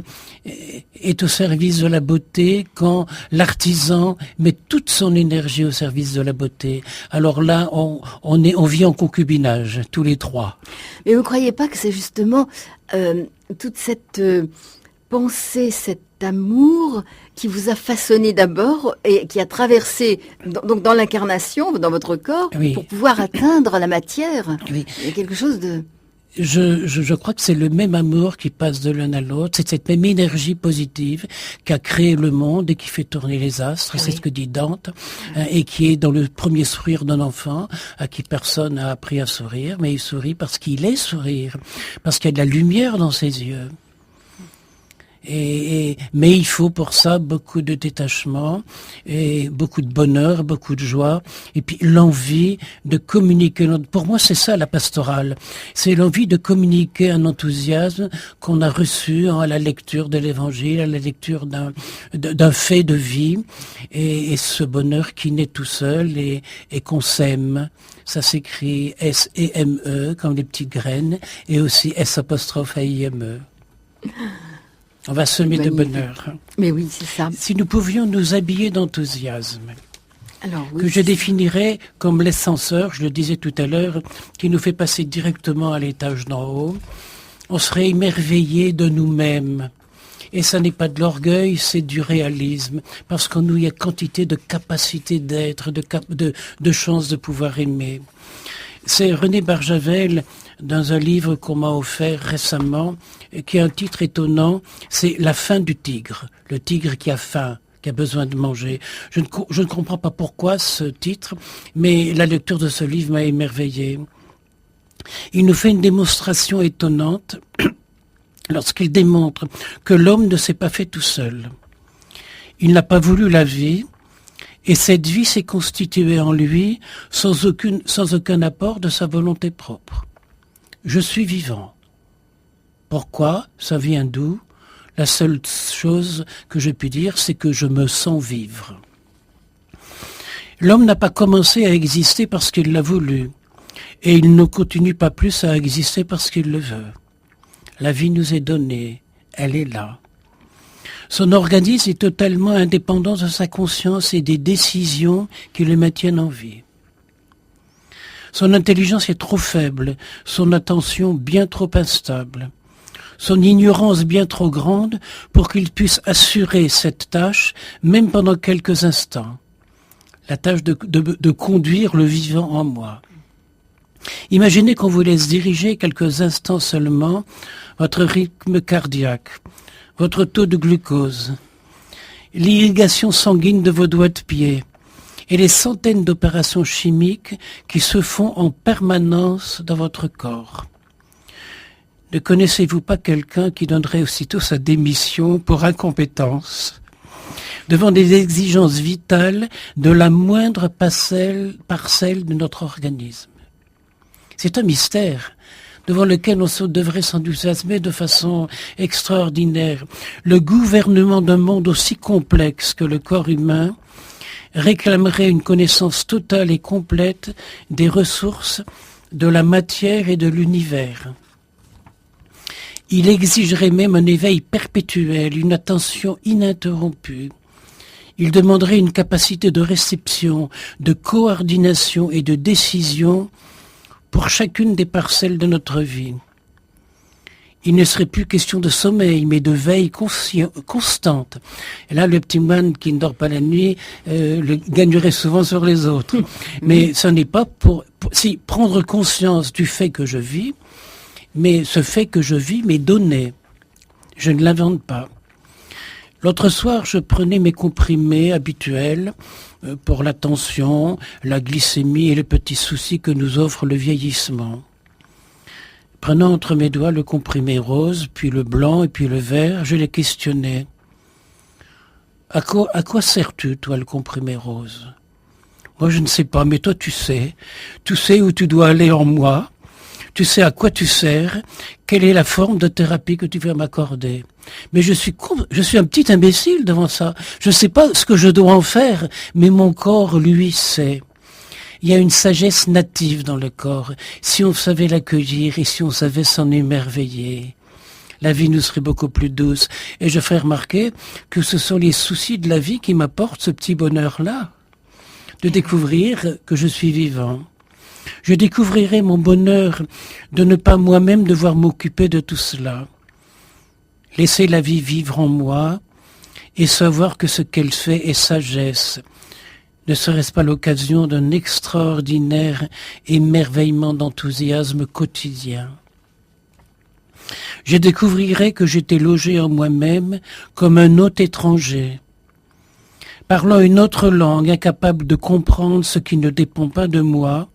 est au service de la beauté quand l'artisan met toute son énergie au service de la beauté. Alors là, on vit en concubinage, tous les trois. Mais vous ne croyez pas que c'est justement toute cette pensée, cet amour qui vous a façonné d'abord et qui a traversé donc dans l'incarnation, dans votre corps, oui, pour pouvoir atteindre la matière. Oui. Il y a quelque chose de... Je crois que c'est le même amour qui passe de l'un à l'autre, c'est cette même énergie positive qui a créé le monde et qui fait tourner les astres, oui, c'est ce que dit Dante, et qui est dans le premier sourire d'un enfant à qui personne n'a appris à sourire, mais il sourit parce qu'il est sourire, parce qu'il y a de la lumière dans ses yeux. Mais il faut pour ça beaucoup de détachement et beaucoup de bonheur, beaucoup de joie, et puis l'envie de communiquer. Pour moi, c'est ça la pastorale. C'est l'envie de communiquer un enthousiasme qu'on a reçu à la lecture de l'Évangile, à la lecture d'un fait de vie, et ce bonheur qui naît tout seul et qu'on sème. Ça s'écrit S-E-M-E, comme les petites graines, et aussi S'-A-I-M-E. On va semer de bonheur. Mais oui, c'est ça. Si nous pouvions nous habiller d'enthousiasme, alors, oui, que je définirais comme l'ascenseur, je le disais tout à l'heure, qui nous fait passer directement à l'étage d'en haut, on serait émerveillé de nous-mêmes. Et ça n'est pas de l'orgueil, c'est du réalisme, parce qu'en nous, il y a quantité de capacité d'être, de chance de pouvoir aimer. C'est René Barjavel, dans un livre qu'on m'a offert récemment, qui a un titre étonnant, c'est « La faim du tigre », le tigre qui a faim, qui a besoin de manger. Je ne comprends pas pourquoi ce titre, mais la lecture de ce livre m'a émerveillé. Il nous fait une démonstration étonnante lorsqu'il démontre que l'homme ne s'est pas fait tout seul. Il n'a pas voulu la vie, et cette vie s'est constituée en lui sans aucun apport de sa volonté propre. Je suis vivant. Pourquoi? Ça vient d'où? La seule chose que je puis dire, c'est que je me sens vivre. L'homme n'a pas commencé à exister parce qu'il l'a voulu, et il ne continue pas plus à exister parce qu'il le veut. La vie nous est donnée, elle est là. Son organisme est totalement indépendant de sa conscience et des décisions qui le maintiennent en vie. Son intelligence est trop faible, son attention bien trop instable, son ignorance bien trop grande pour qu'il puisse assurer cette tâche, même pendant quelques instants, la tâche de conduire le vivant en moi. Imaginez qu'on vous laisse diriger quelques instants seulement votre rythme cardiaque, votre taux de glucose, l'irrigation sanguine de vos doigts de pied et les centaines d'opérations chimiques qui se font en permanence dans votre corps. Ne connaissez-vous pas quelqu'un qui donnerait aussitôt sa démission pour incompétence devant des exigences vitales de la moindre parcelle de notre organisme? C'est un mystère devant lequel on devrait s'enthousiasmer de façon extraordinaire. Le gouvernement d'un monde aussi complexe que le corps humain réclamerait une connaissance totale et complète des ressources de la matière et de l'univers. Il exigerait même un éveil perpétuel, une attention ininterrompue. Il demanderait une capacité de réception, de coordination et de décision pour chacune des parcelles de notre vie. Il ne serait plus question de sommeil, mais de veille constante. Et là, le petit moine qui ne dort pas la nuit le gagnerait souvent sur les autres. Mais ce n'est pas pour prendre conscience du fait que je vis, mais ce fait que je vis m'est donné. Je ne l'invente pas. L'autre soir, je prenais mes comprimés habituels pour la tension, la glycémie et les petits soucis que nous offre le vieillissement. Prenant entre mes doigts le comprimé rose, puis le blanc et puis le vert, je les questionnais. À quoi sers-tu, toi, le comprimé rose? Moi, je ne sais pas, mais toi, tu sais. Tu sais où tu dois aller en moi. Tu sais à quoi tu sers, quelle est la forme de thérapie que tu veux m'accorder. Mais je suis un petit imbécile devant ça. Je ne sais pas ce que je dois en faire, mais mon corps, lui, sait. Il y a une sagesse native dans le corps. Si on savait l'accueillir et si on savait s'en émerveiller, la vie nous serait beaucoup plus douce. Et je ferai remarquer que ce sont les soucis de la vie qui m'apportent ce petit bonheur-là, de découvrir que je suis vivant. Je découvrirai mon bonheur de ne pas moi-même devoir m'occuper de tout cela. Laisser la vie vivre en moi et savoir que ce qu'elle fait est sagesse. Ne serait-ce pas l'occasion d'un extraordinaire émerveillement d'enthousiasme quotidien? Je découvrirai que j'étais logé en moi-même comme un hôte étranger, parlant une autre langue, incapable de comprendre ce qui ne dépend pas de moi,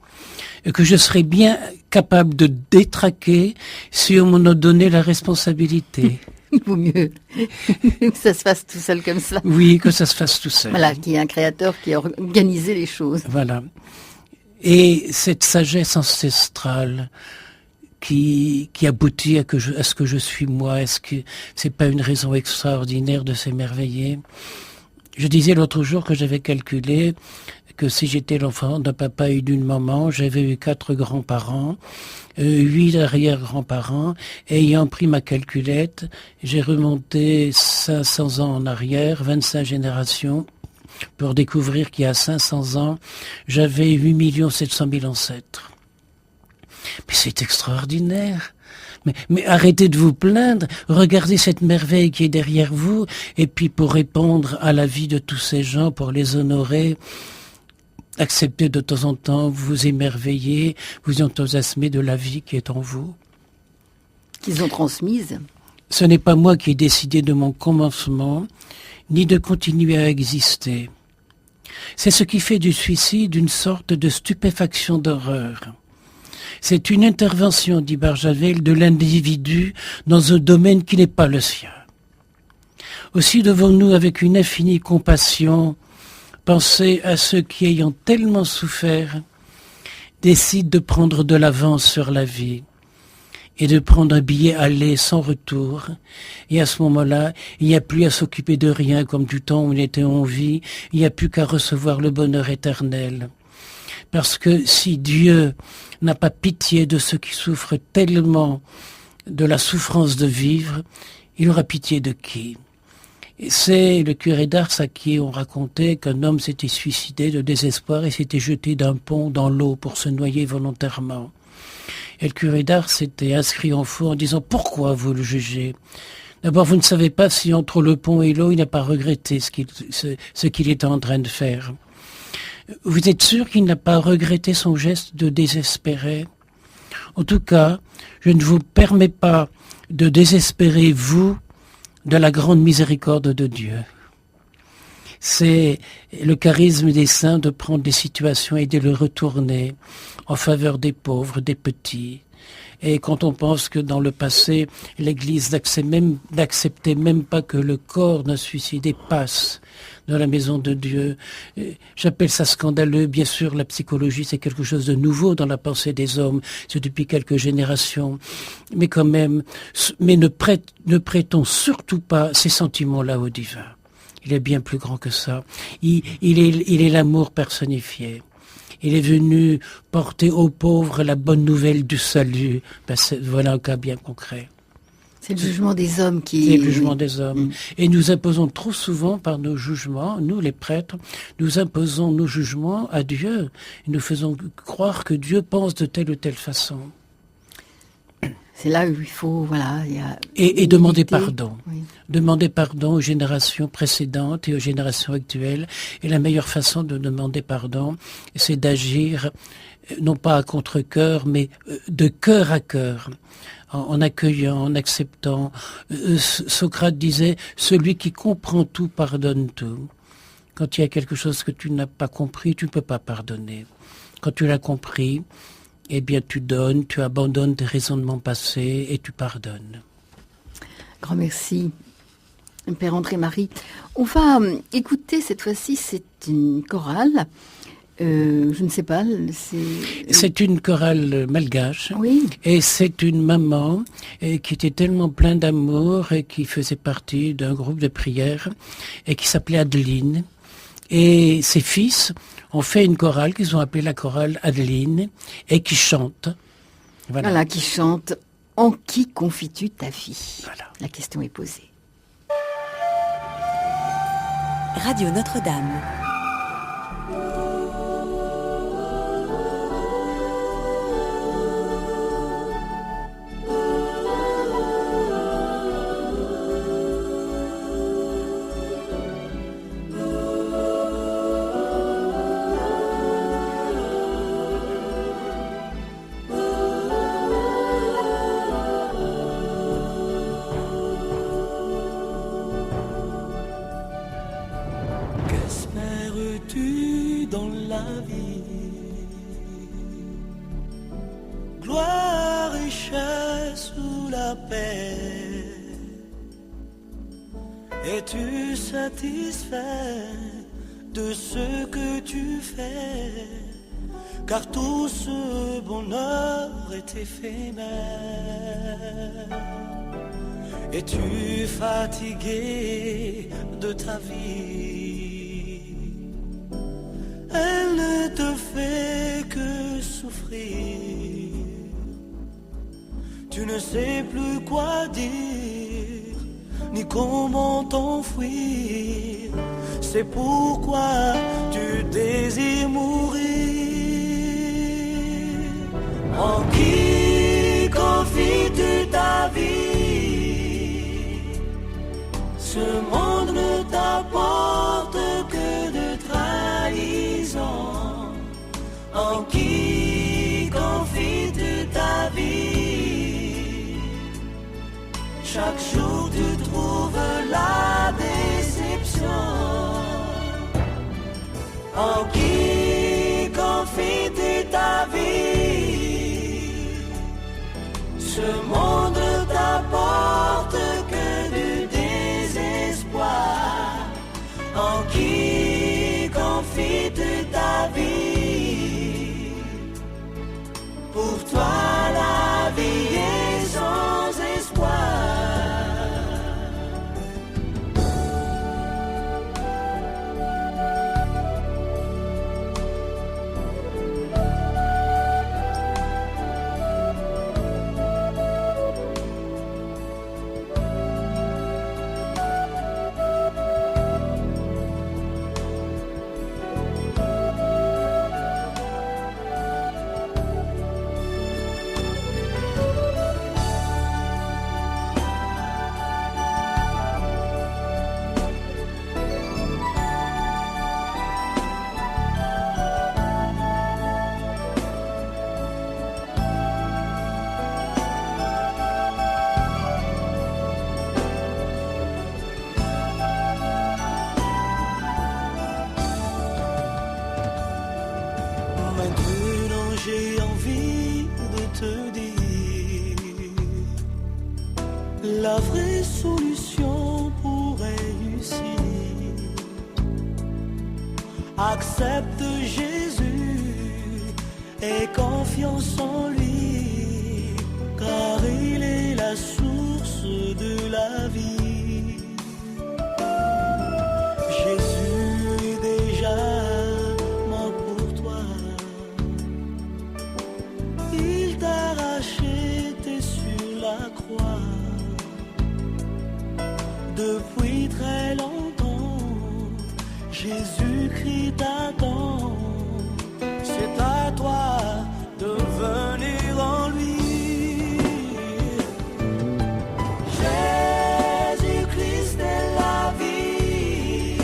et que je serais bien capable de détraquer si on m'en a donné la responsabilité. Il vaut mieux que ça se fasse tout seul comme ça. Oui, que ça se fasse tout seul. Voilà, qu'il y ait un créateur qui a organisé les choses. Voilà. Et cette sagesse ancestrale qui aboutit à ce que je suis moi, est-ce que c'est pas une raison extraordinaire de s'émerveiller? Je disais l'autre jour que j'avais calculé que si j'étais l'enfant d'un papa et d'une maman, j'avais eu 4 grands-parents, 8 arrière-grands-parents, et ayant pris ma calculette, j'ai remonté 500 ans en arrière, 25 générations, pour découvrir qu'il y a 500 ans, j'avais 8 700 000 ancêtres. Mais c'est extraordinaire. Mais arrêtez de vous plaindre, regardez cette merveille qui est derrière vous, et puis pour répondre à la vie de tous ces gens, pour les honorer, acceptez de temps en temps, vous émerveiller, vous enthousiasmer de la vie qui est en vous. Qu'ils ont transmise. Ce n'est pas moi qui ai décidé de mon commencement, ni de continuer à exister. C'est ce qui fait du suicide une sorte de stupéfaction d'horreur. C'est une intervention, dit Barjavel, de l'individu dans un domaine qui n'est pas le sien. Aussi devons-nous, avec une infinie compassion, penser à ceux qui, ayant tellement souffert, décident de prendre de l'avance sur la vie et de prendre un billet aller sans retour. Et à ce moment-là, il n'y a plus à s'occuper de rien comme du temps où on était en vie, il n'y a plus qu'à recevoir le bonheur éternel. Parce que si Dieu n'a pas pitié de ceux qui souffrent tellement de la souffrance de vivre, il aura pitié de qui? Et c'est le curé d'Ars à qui on racontait qu'un homme s'était suicidé de désespoir et s'était jeté d'un pont dans l'eau pour se noyer volontairement. Et le curé d'Ars s'était inscrit en faux en disant « Pourquoi vous le jugez ?» D'abord, vous ne savez pas si entre le pont et l'eau, il n'a pas regretté ce qu'il était en train de faire. Vous êtes sûr qu'il n'a pas regretté son geste de désespérer? En tout cas, je ne vous permets pas de désespérer, vous, de la grande miséricorde de Dieu. C'est le charisme des saints de prendre des situations et de les retourner en faveur des pauvres, des petits. Et quand on pense que dans le passé, l'Église n'acceptait même pas que le corps d'un suicidé passe dans la maison de Dieu, j'appelle ça scandaleux. Bien sûr, la psychologie, c'est quelque chose de nouveau dans la pensée des hommes, c'est depuis quelques générations. Mais quand même, ne prêtons surtout pas ces sentiments-là au divin. Il est bien plus grand que ça. Il est l'amour personnifié. Il est venu porter aux pauvres la bonne nouvelle du salut. Voilà un cas bien concret. C'est le jugement des hommes qui... C'est le jugement des hommes. Et nous imposons trop souvent par nos jugements, nous les prêtres, nous imposons nos jugements à Dieu. Et nous faisons croire que Dieu pense de telle ou telle façon. C'est là où il faut, voilà... Et demander pardon. Oui. Demander pardon aux générations précédentes et aux générations actuelles. Et la meilleure façon de demander pardon, c'est d'agir, non pas à contre-cœur, mais de cœur à cœur. En accueillant, en acceptant. Socrate disait « Celui qui comprend tout pardonne tout ». Quand il y a quelque chose que tu n'as pas compris, tu ne peux pas pardonner. Quand tu l'as compris, eh bien tu donnes, tu abandonnes tes raisonnements passés et tu pardonnes. Grand merci, Père André-Marie. On va écouter cette fois-ci, c'est une chorale. Je ne sais pas, c'est une chorale malgache. Oui. Et c'est une maman qui était tellement pleine d'amour et qui faisait partie d'un groupe de prière et qui s'appelait Adeline. Et ses fils ont fait une chorale qu'ils ont appelée la chorale Adeline et qui chante. Voilà, qui chante « En qui confies-tu ta vie ?» Voilà. La question est posée. Radio Notre-Dame. Qu'espères-tu dans la vie? Gloire, richesse ou la paix? Es-tu satisfait de ce que tu fais? Car tout ce bonheur est éphémère. Es-tu fatigué de ta vie? Elle ne te fait que souffrir. Tu ne sais plus quoi dire, ni comment t'enfuir. C'est pourquoi tu désires mourir. En qui confies-tu ta vie? Ce monde ne t'apporte que de trahison. En qui confies-tu ta vie? Chaque jour tu trouves la déception. En qui confies-tu ta vie? Ce monde ne t'apporte que du désespoir. En qui confies-tu ta vie? Pour toi la vie est sans espoir. te dire, la vraie solution pour réussir. Accepte Jésus et confiance en lui, car il est la source de la vie. Jésus est déjà mort pour toi. Il t'a racheté sur la croix. Depuis très longtemps, Jésus-Christ t'attend. C'est à toi de venir en lui. Jésus-Christ est la vie.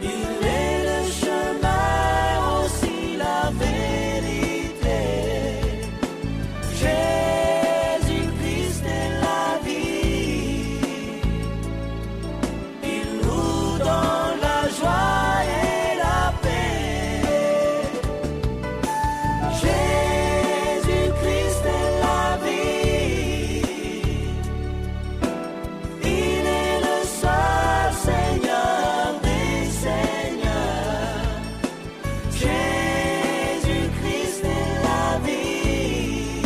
Il est le chemin, aussi la vérité. Jésus-Christ est la vie. Il nous donne la joie et la paix. Jésus-Christ est la vie. Il est le seul Seigneur des Seigneurs. Jésus-Christ est la vie.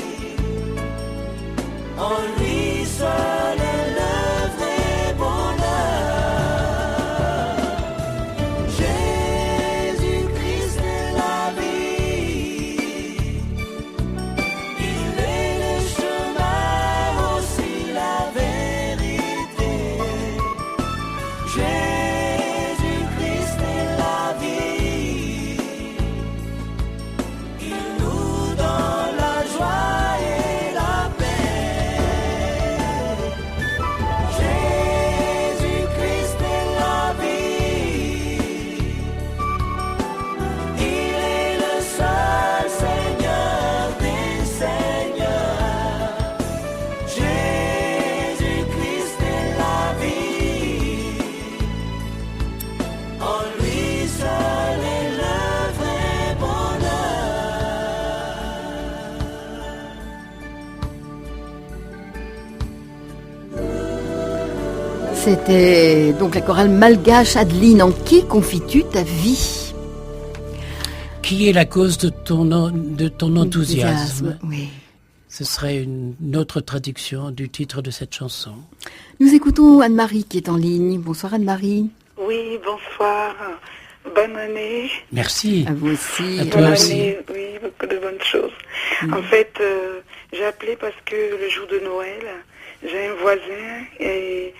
En lui seul est le vrai bonheur. Jésus-Christ est la vie. Il est le chemin, aussi la vérité. Jésus-Christ est la vie. Il nous donne la joie et la paix. Jésus-Christ est la vie. Il est le seul Seigneur des Seigneurs. Jésus-Christ est la vie. En lui seul est le vrai bonheur. C'était donc la chorale malgache Adeline. En qui confies-tu ta vie? Qui est la cause de ton enthousiasme? Oui. Ce serait une autre traduction du titre de cette chanson. Nous écoutons Anne-Marie qui est en ligne. Bonsoir Anne-Marie. Oui, bonsoir. Bonne année. Merci. À vous aussi. À toi Bonne aussi. année, oui, beaucoup de bonnes choses. En fait, j'ai appelé parce que le jour de Noël, j'ai un voisin et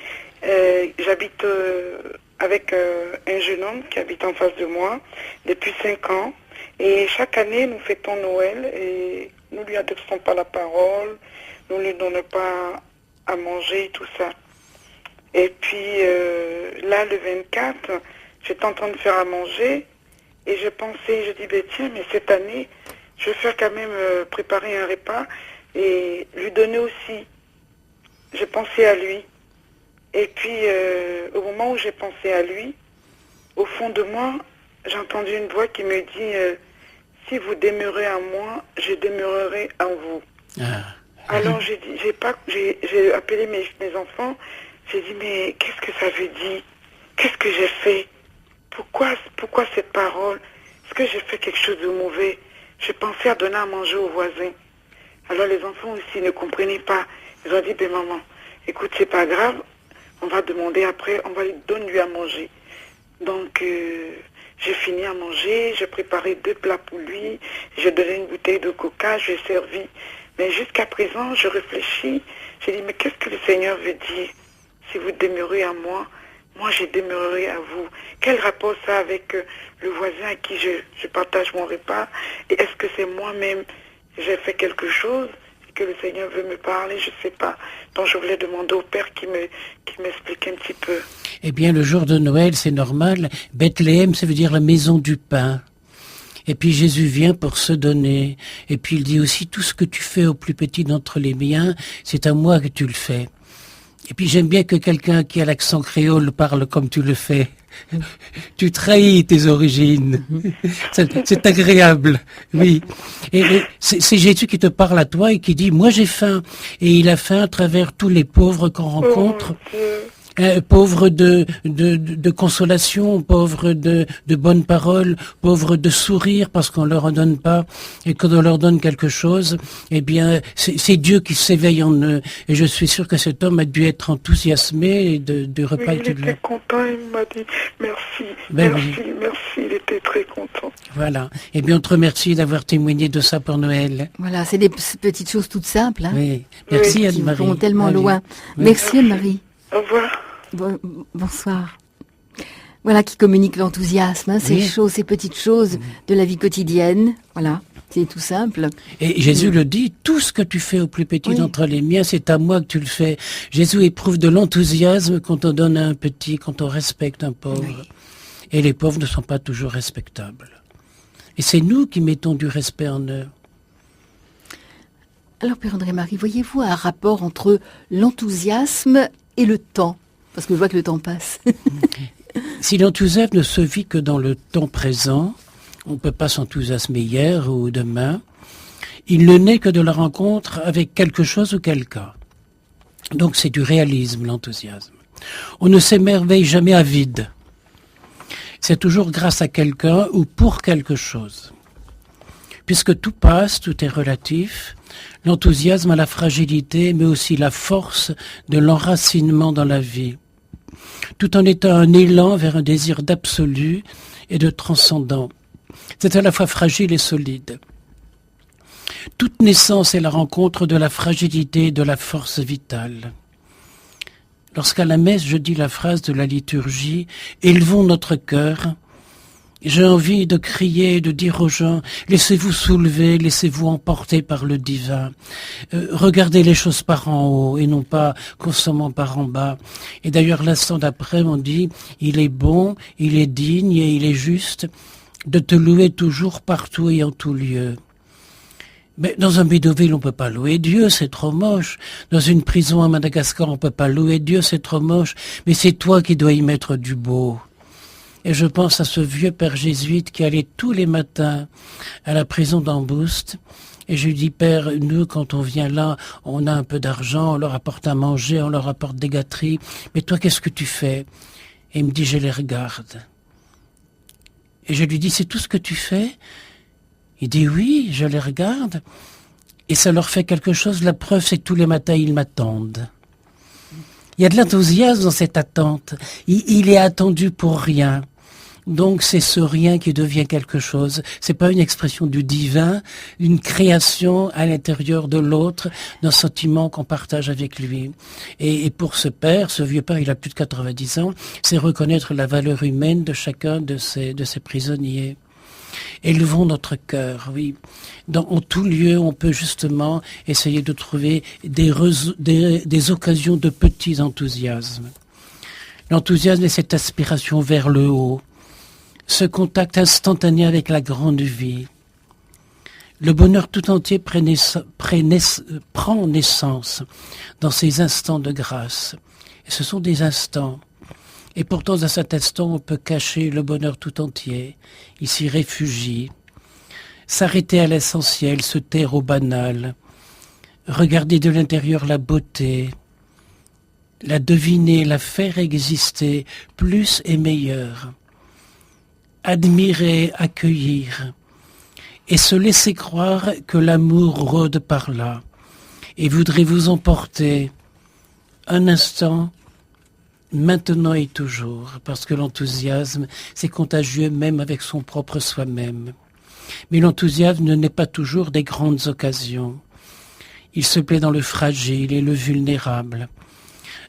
j'habite avec un jeune homme qui habite en face de moi depuis 5 ans. Et chaque année, nous fêtons Noël et nous lui adressons pas la parole, nous ne lui donnons pas à manger et tout ça. Et puis là, le 24, j'étais en train de faire à manger et je pensais, je dis, ben tiens, mais cette année, je vais faire quand même préparer un repas et lui donner aussi. J'ai pensé à lui. Et puis, au moment où j'ai pensé à lui, au fond de moi, j'ai entendu une voix qui me dit si vous demeurez en moi, je demeurerai en vous. Ah. Alors j'ai appelé mes enfants, j'ai dit mais qu'est-ce que ça veut dire? Qu'est-ce que j'ai fait? Pourquoi cette parole? Est-ce que j'ai fait quelque chose de mauvais? Je pensais à donner à manger aux voisins. Alors les enfants aussi ne comprenaient pas. Ils ont dit ben maman, écoute, c'est pas grave, on va demander après, on va lui donner à manger. Donc j'ai fini à manger, j'ai préparé 2 plats pour lui, j'ai donné une bouteille de coca, j'ai servi. Mais jusqu'à présent, je réfléchis, j'ai dit mais qu'est-ce que le Seigneur veut dire? Si vous demeurez à moi, moi je demeurerai à vous. Quel rapport ça avec le voisin à qui je partage mon repas? Et est-ce que c'est moi-même, j'ai fait quelque chose que le Seigneur veut me parler, je ne sais pas. Donc je voulais demander au Père qui m'explique un petit peu. Eh bien, le jour de Noël, c'est normal. Bethléem, ça veut dire la maison du pain. Et puis Jésus vient pour se donner. Et puis il dit aussi, tout ce que tu fais au plus petit d'entre les miens, c'est à moi que tu le fais. Et puis j'aime bien que quelqu'un qui a l'accent créole parle comme tu le fais. Tu trahis tes origines. C'est agréable, oui. Et c'est Jésus qui te parle à toi et qui dit, moi j'ai faim. Et il a faim à travers tous les pauvres qu'on rencontre. Pauvres de consolation, pauvres de bonnes paroles, pauvres de sourire parce qu'on leur en donne pas, et quand on leur donne quelque chose, eh bien, c'est Dieu qui s'éveille en eux. Et je suis sûr que cet homme a dû être enthousiasmé du repas. Oui, il était content, il m'a dit merci, il était très content. Voilà. Eh bien, on te remercie d'avoir témoigné de ça pour Noël. Voilà, c'est des petites choses toutes simples, hein. Oui. Merci Anne-Marie. Qui vont tellement loin. Oui. Merci Anne-Marie. Au revoir. Bonsoir. Voilà qui communique l'enthousiasme, hein, ces petites choses de la vie quotidienne. Voilà, c'est tout simple. Et Jésus le dit, tout ce que tu fais au plus petit d'entre les miens, c'est à moi que tu le fais. Jésus éprouve de l'enthousiasme quand on donne à un petit, quand on respecte un pauvre. Oui. Et les pauvres ne sont pas toujours respectables. Et c'est nous qui mettons du respect en eux. Alors, Père André-Marie, voyez-vous un rapport entre l'enthousiasme et le temps? Parce que je vois que le temps passe. Si l'enthousiasme ne se vit que dans le temps présent, on ne peut pas s'enthousiasmer hier ou demain, il ne naît que de la rencontre avec quelque chose ou quelqu'un. Donc c'est du réalisme, l'enthousiasme. On ne s'émerveille jamais à vide. C'est toujours grâce à quelqu'un ou pour quelque chose. Puisque tout passe, tout est relatif, l'enthousiasme a la fragilité, mais aussi la force de l'enracinement dans la vie, tout en étant un élan vers un désir d'absolu et de transcendant. C'est à la fois fragile et solide. Toute naissance est la rencontre de la fragilité et de la force vitale. Lorsqu'à la messe je dis la phrase de la liturgie « Élevons notre cœur », j'ai envie de crier et de dire aux gens, laissez-vous soulever, laissez-vous emporter par le divin. Regardez les choses par en haut et non pas constamment par en bas. Et d'ailleurs, l'instant d'après, on dit, il est bon, il est digne et il est juste de te louer toujours partout et en tout lieu. Mais dans un bidonville, on peut pas louer Dieu, c'est trop moche. Dans une prison à Madagascar, on peut pas louer Dieu, c'est trop moche. Mais c'est toi qui dois y mettre du beau. Et je pense à ce vieux père jésuite qui allait tous les matins à la prison d'Amboust. Et je lui dis, Père, nous, quand on vient là, on a un peu d'argent, on leur apporte à manger, on leur apporte des gâteries. Mais toi, qu'est-ce que tu fais? Et il me dit, je les regarde. Et je lui dis, c'est tout ce que tu fais? Il dit, oui, je les regarde. Et ça leur fait quelque chose. La preuve, c'est que tous les matins, ils m'attendent. Il y a de l'enthousiasme dans cette attente. Il est attendu pour rien. Donc c'est ce rien qui devient quelque chose. C'est pas une expression du divin, une création à l'intérieur de l'autre, d'un sentiment qu'on partage avec lui. Et pour ce père, ce vieux père, il a plus de 90 ans, c'est reconnaître la valeur humaine de chacun de ces prisonniers. Élevons notre cœur, oui. En tout lieu, on peut justement essayer de trouver des occasions de petits enthousiasmes. L'enthousiasme est cette aspiration vers le haut, ce contact instantané avec la grande vie. Le bonheur tout entier prend naissance dans ces instants de grâce. Et ce sont des instants. Et pourtant, dans cet instant, on peut cacher le bonheur tout entier. Il s'y réfugie. S'arrêter à l'essentiel, se taire au banal. Regarder de l'intérieur la beauté. La deviner, la faire exister, plus et meilleure. Admirer, accueillir. Et se laisser croire que l'amour rôde par là. Et voudrait vous emporter un instant, maintenant et toujours, parce que l'enthousiasme, c'est contagieux même avec son propre soi-même. Mais l'enthousiasme ne naît pas toujours des grandes occasions. Il se plaît dans le fragile et le vulnérable,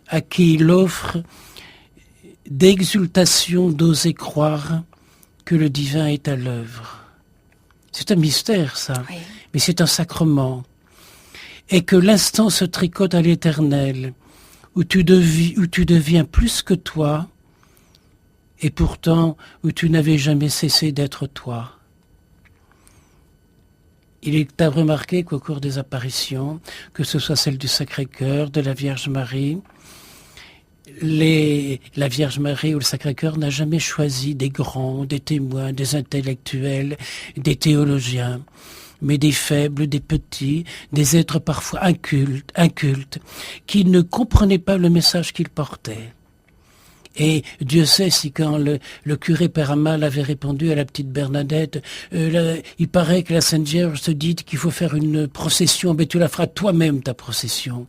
à qui il offre d'exultation d'oser croire que le divin est à l'œuvre. C'est un mystère, ça, oui. Mais c'est un sacrement. Et que l'instant se tricote à l'éternel, où tu deviens plus que toi, et pourtant où tu n'avais jamais cessé d'être toi. Il est à remarquer qu'au cours des apparitions, que ce soit celle du Sacré-Cœur, de la Vierge Marie, la Vierge Marie ou le Sacré-Cœur n'a jamais choisi des grands, des témoins, des intellectuels, des théologiens, mais des faibles, des petits, des êtres parfois incultes, qui ne comprenaient pas le message qu'ils portaient. Et Dieu sait si quand le curé Père Amal avait répondu à la petite Bernadette, il paraît que la Sainte Vierge se dit qu'il faut faire une procession, mais tu la feras toi-même ta procession.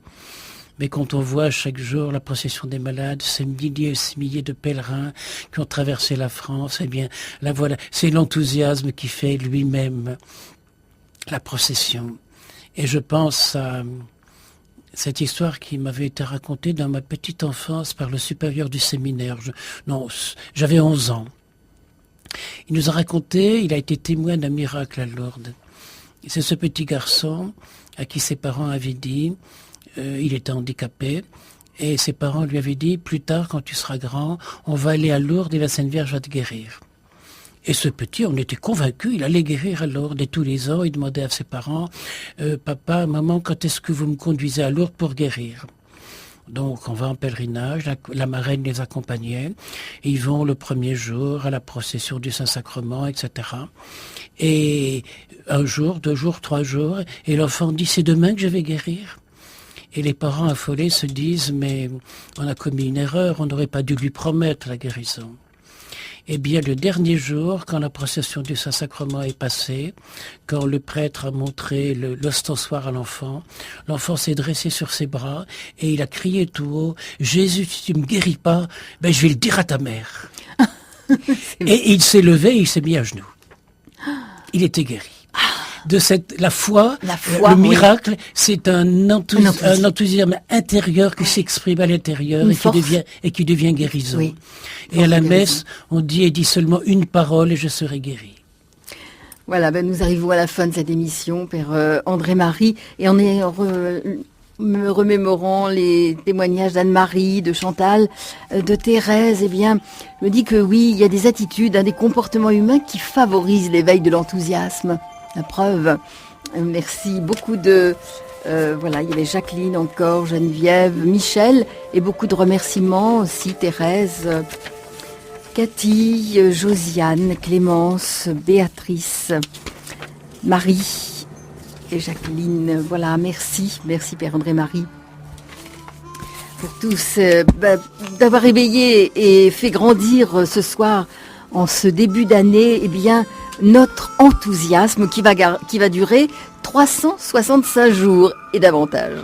Mais quand on voit chaque jour la procession des malades, ces milliers et ces milliers de pèlerins qui ont traversé la France, eh bien, là voilà, c'est l'enthousiasme qui fait lui-même la procession. Et je pense à cette histoire qui m'avait été racontée dans ma petite enfance par le supérieur du séminaire. J'avais 11 ans. Il nous a raconté, il a été témoin d'un miracle à Lourdes. C'est ce petit garçon à qui ses parents avaient dit, il était handicapé, et ses parents lui avaient dit, plus tard, quand tu seras grand, on va aller à Lourdes et la Sainte Vierge va te guérir. Et ce petit, on était convaincus, il allait guérir à Lourdes. Et tous les ans, il demandait à ses parents, papa, maman, quand est-ce que vous me conduisez à Lourdes pour guérir? Donc on va en pèlerinage, la marraine les accompagnait, ils vont le premier jour à la procession du Saint-Sacrement, etc. Et un jour, 2 jours, 3 jours, et l'enfant dit, c'est demain que je vais guérir. Et les parents affolés se disent, mais on a commis une erreur, on n'aurait pas dû lui promettre la guérison. Eh bien, le dernier jour, quand la procession du Saint-Sacrement est passée, quand le prêtre a montré l'ostensoir à l'enfant, l'enfant s'est dressé sur ses bras et il a crié tout haut, « Jésus, si tu ne me guéris pas, ben, je vais le dire à ta mère. » Et il s'est levé et il s'est mis à genoux. Il était guéri. De la foi, le miracle, oui. C'est un enthousiasme intérieur qui s'exprime à l'intérieur et qui devient guérison. Oui. Et à la messe, on dit seulement une parole et je serai guéri. Voilà, nous arrivons à la fin de cette émission, Père André-Marie, et on est me remémorant les témoignages d'Anne-Marie, de Chantal, de Thérèse. Eh bien, je me dis que oui, il y a des attitudes, des comportements humains qui favorisent l'éveil de l'enthousiasme. La preuve, merci beaucoup voilà, il y avait Jacqueline encore, Geneviève, Michel, et beaucoup de remerciements aussi, Thérèse, Cathy, Josiane, Clémence, Béatrice, Marie et Jacqueline. Voilà, merci Père André-Marie pour tous, d'avoir éveillé et fait grandir ce soir, en ce début d'année, eh bien, notre enthousiasme qui va durer 365 jours et davantage.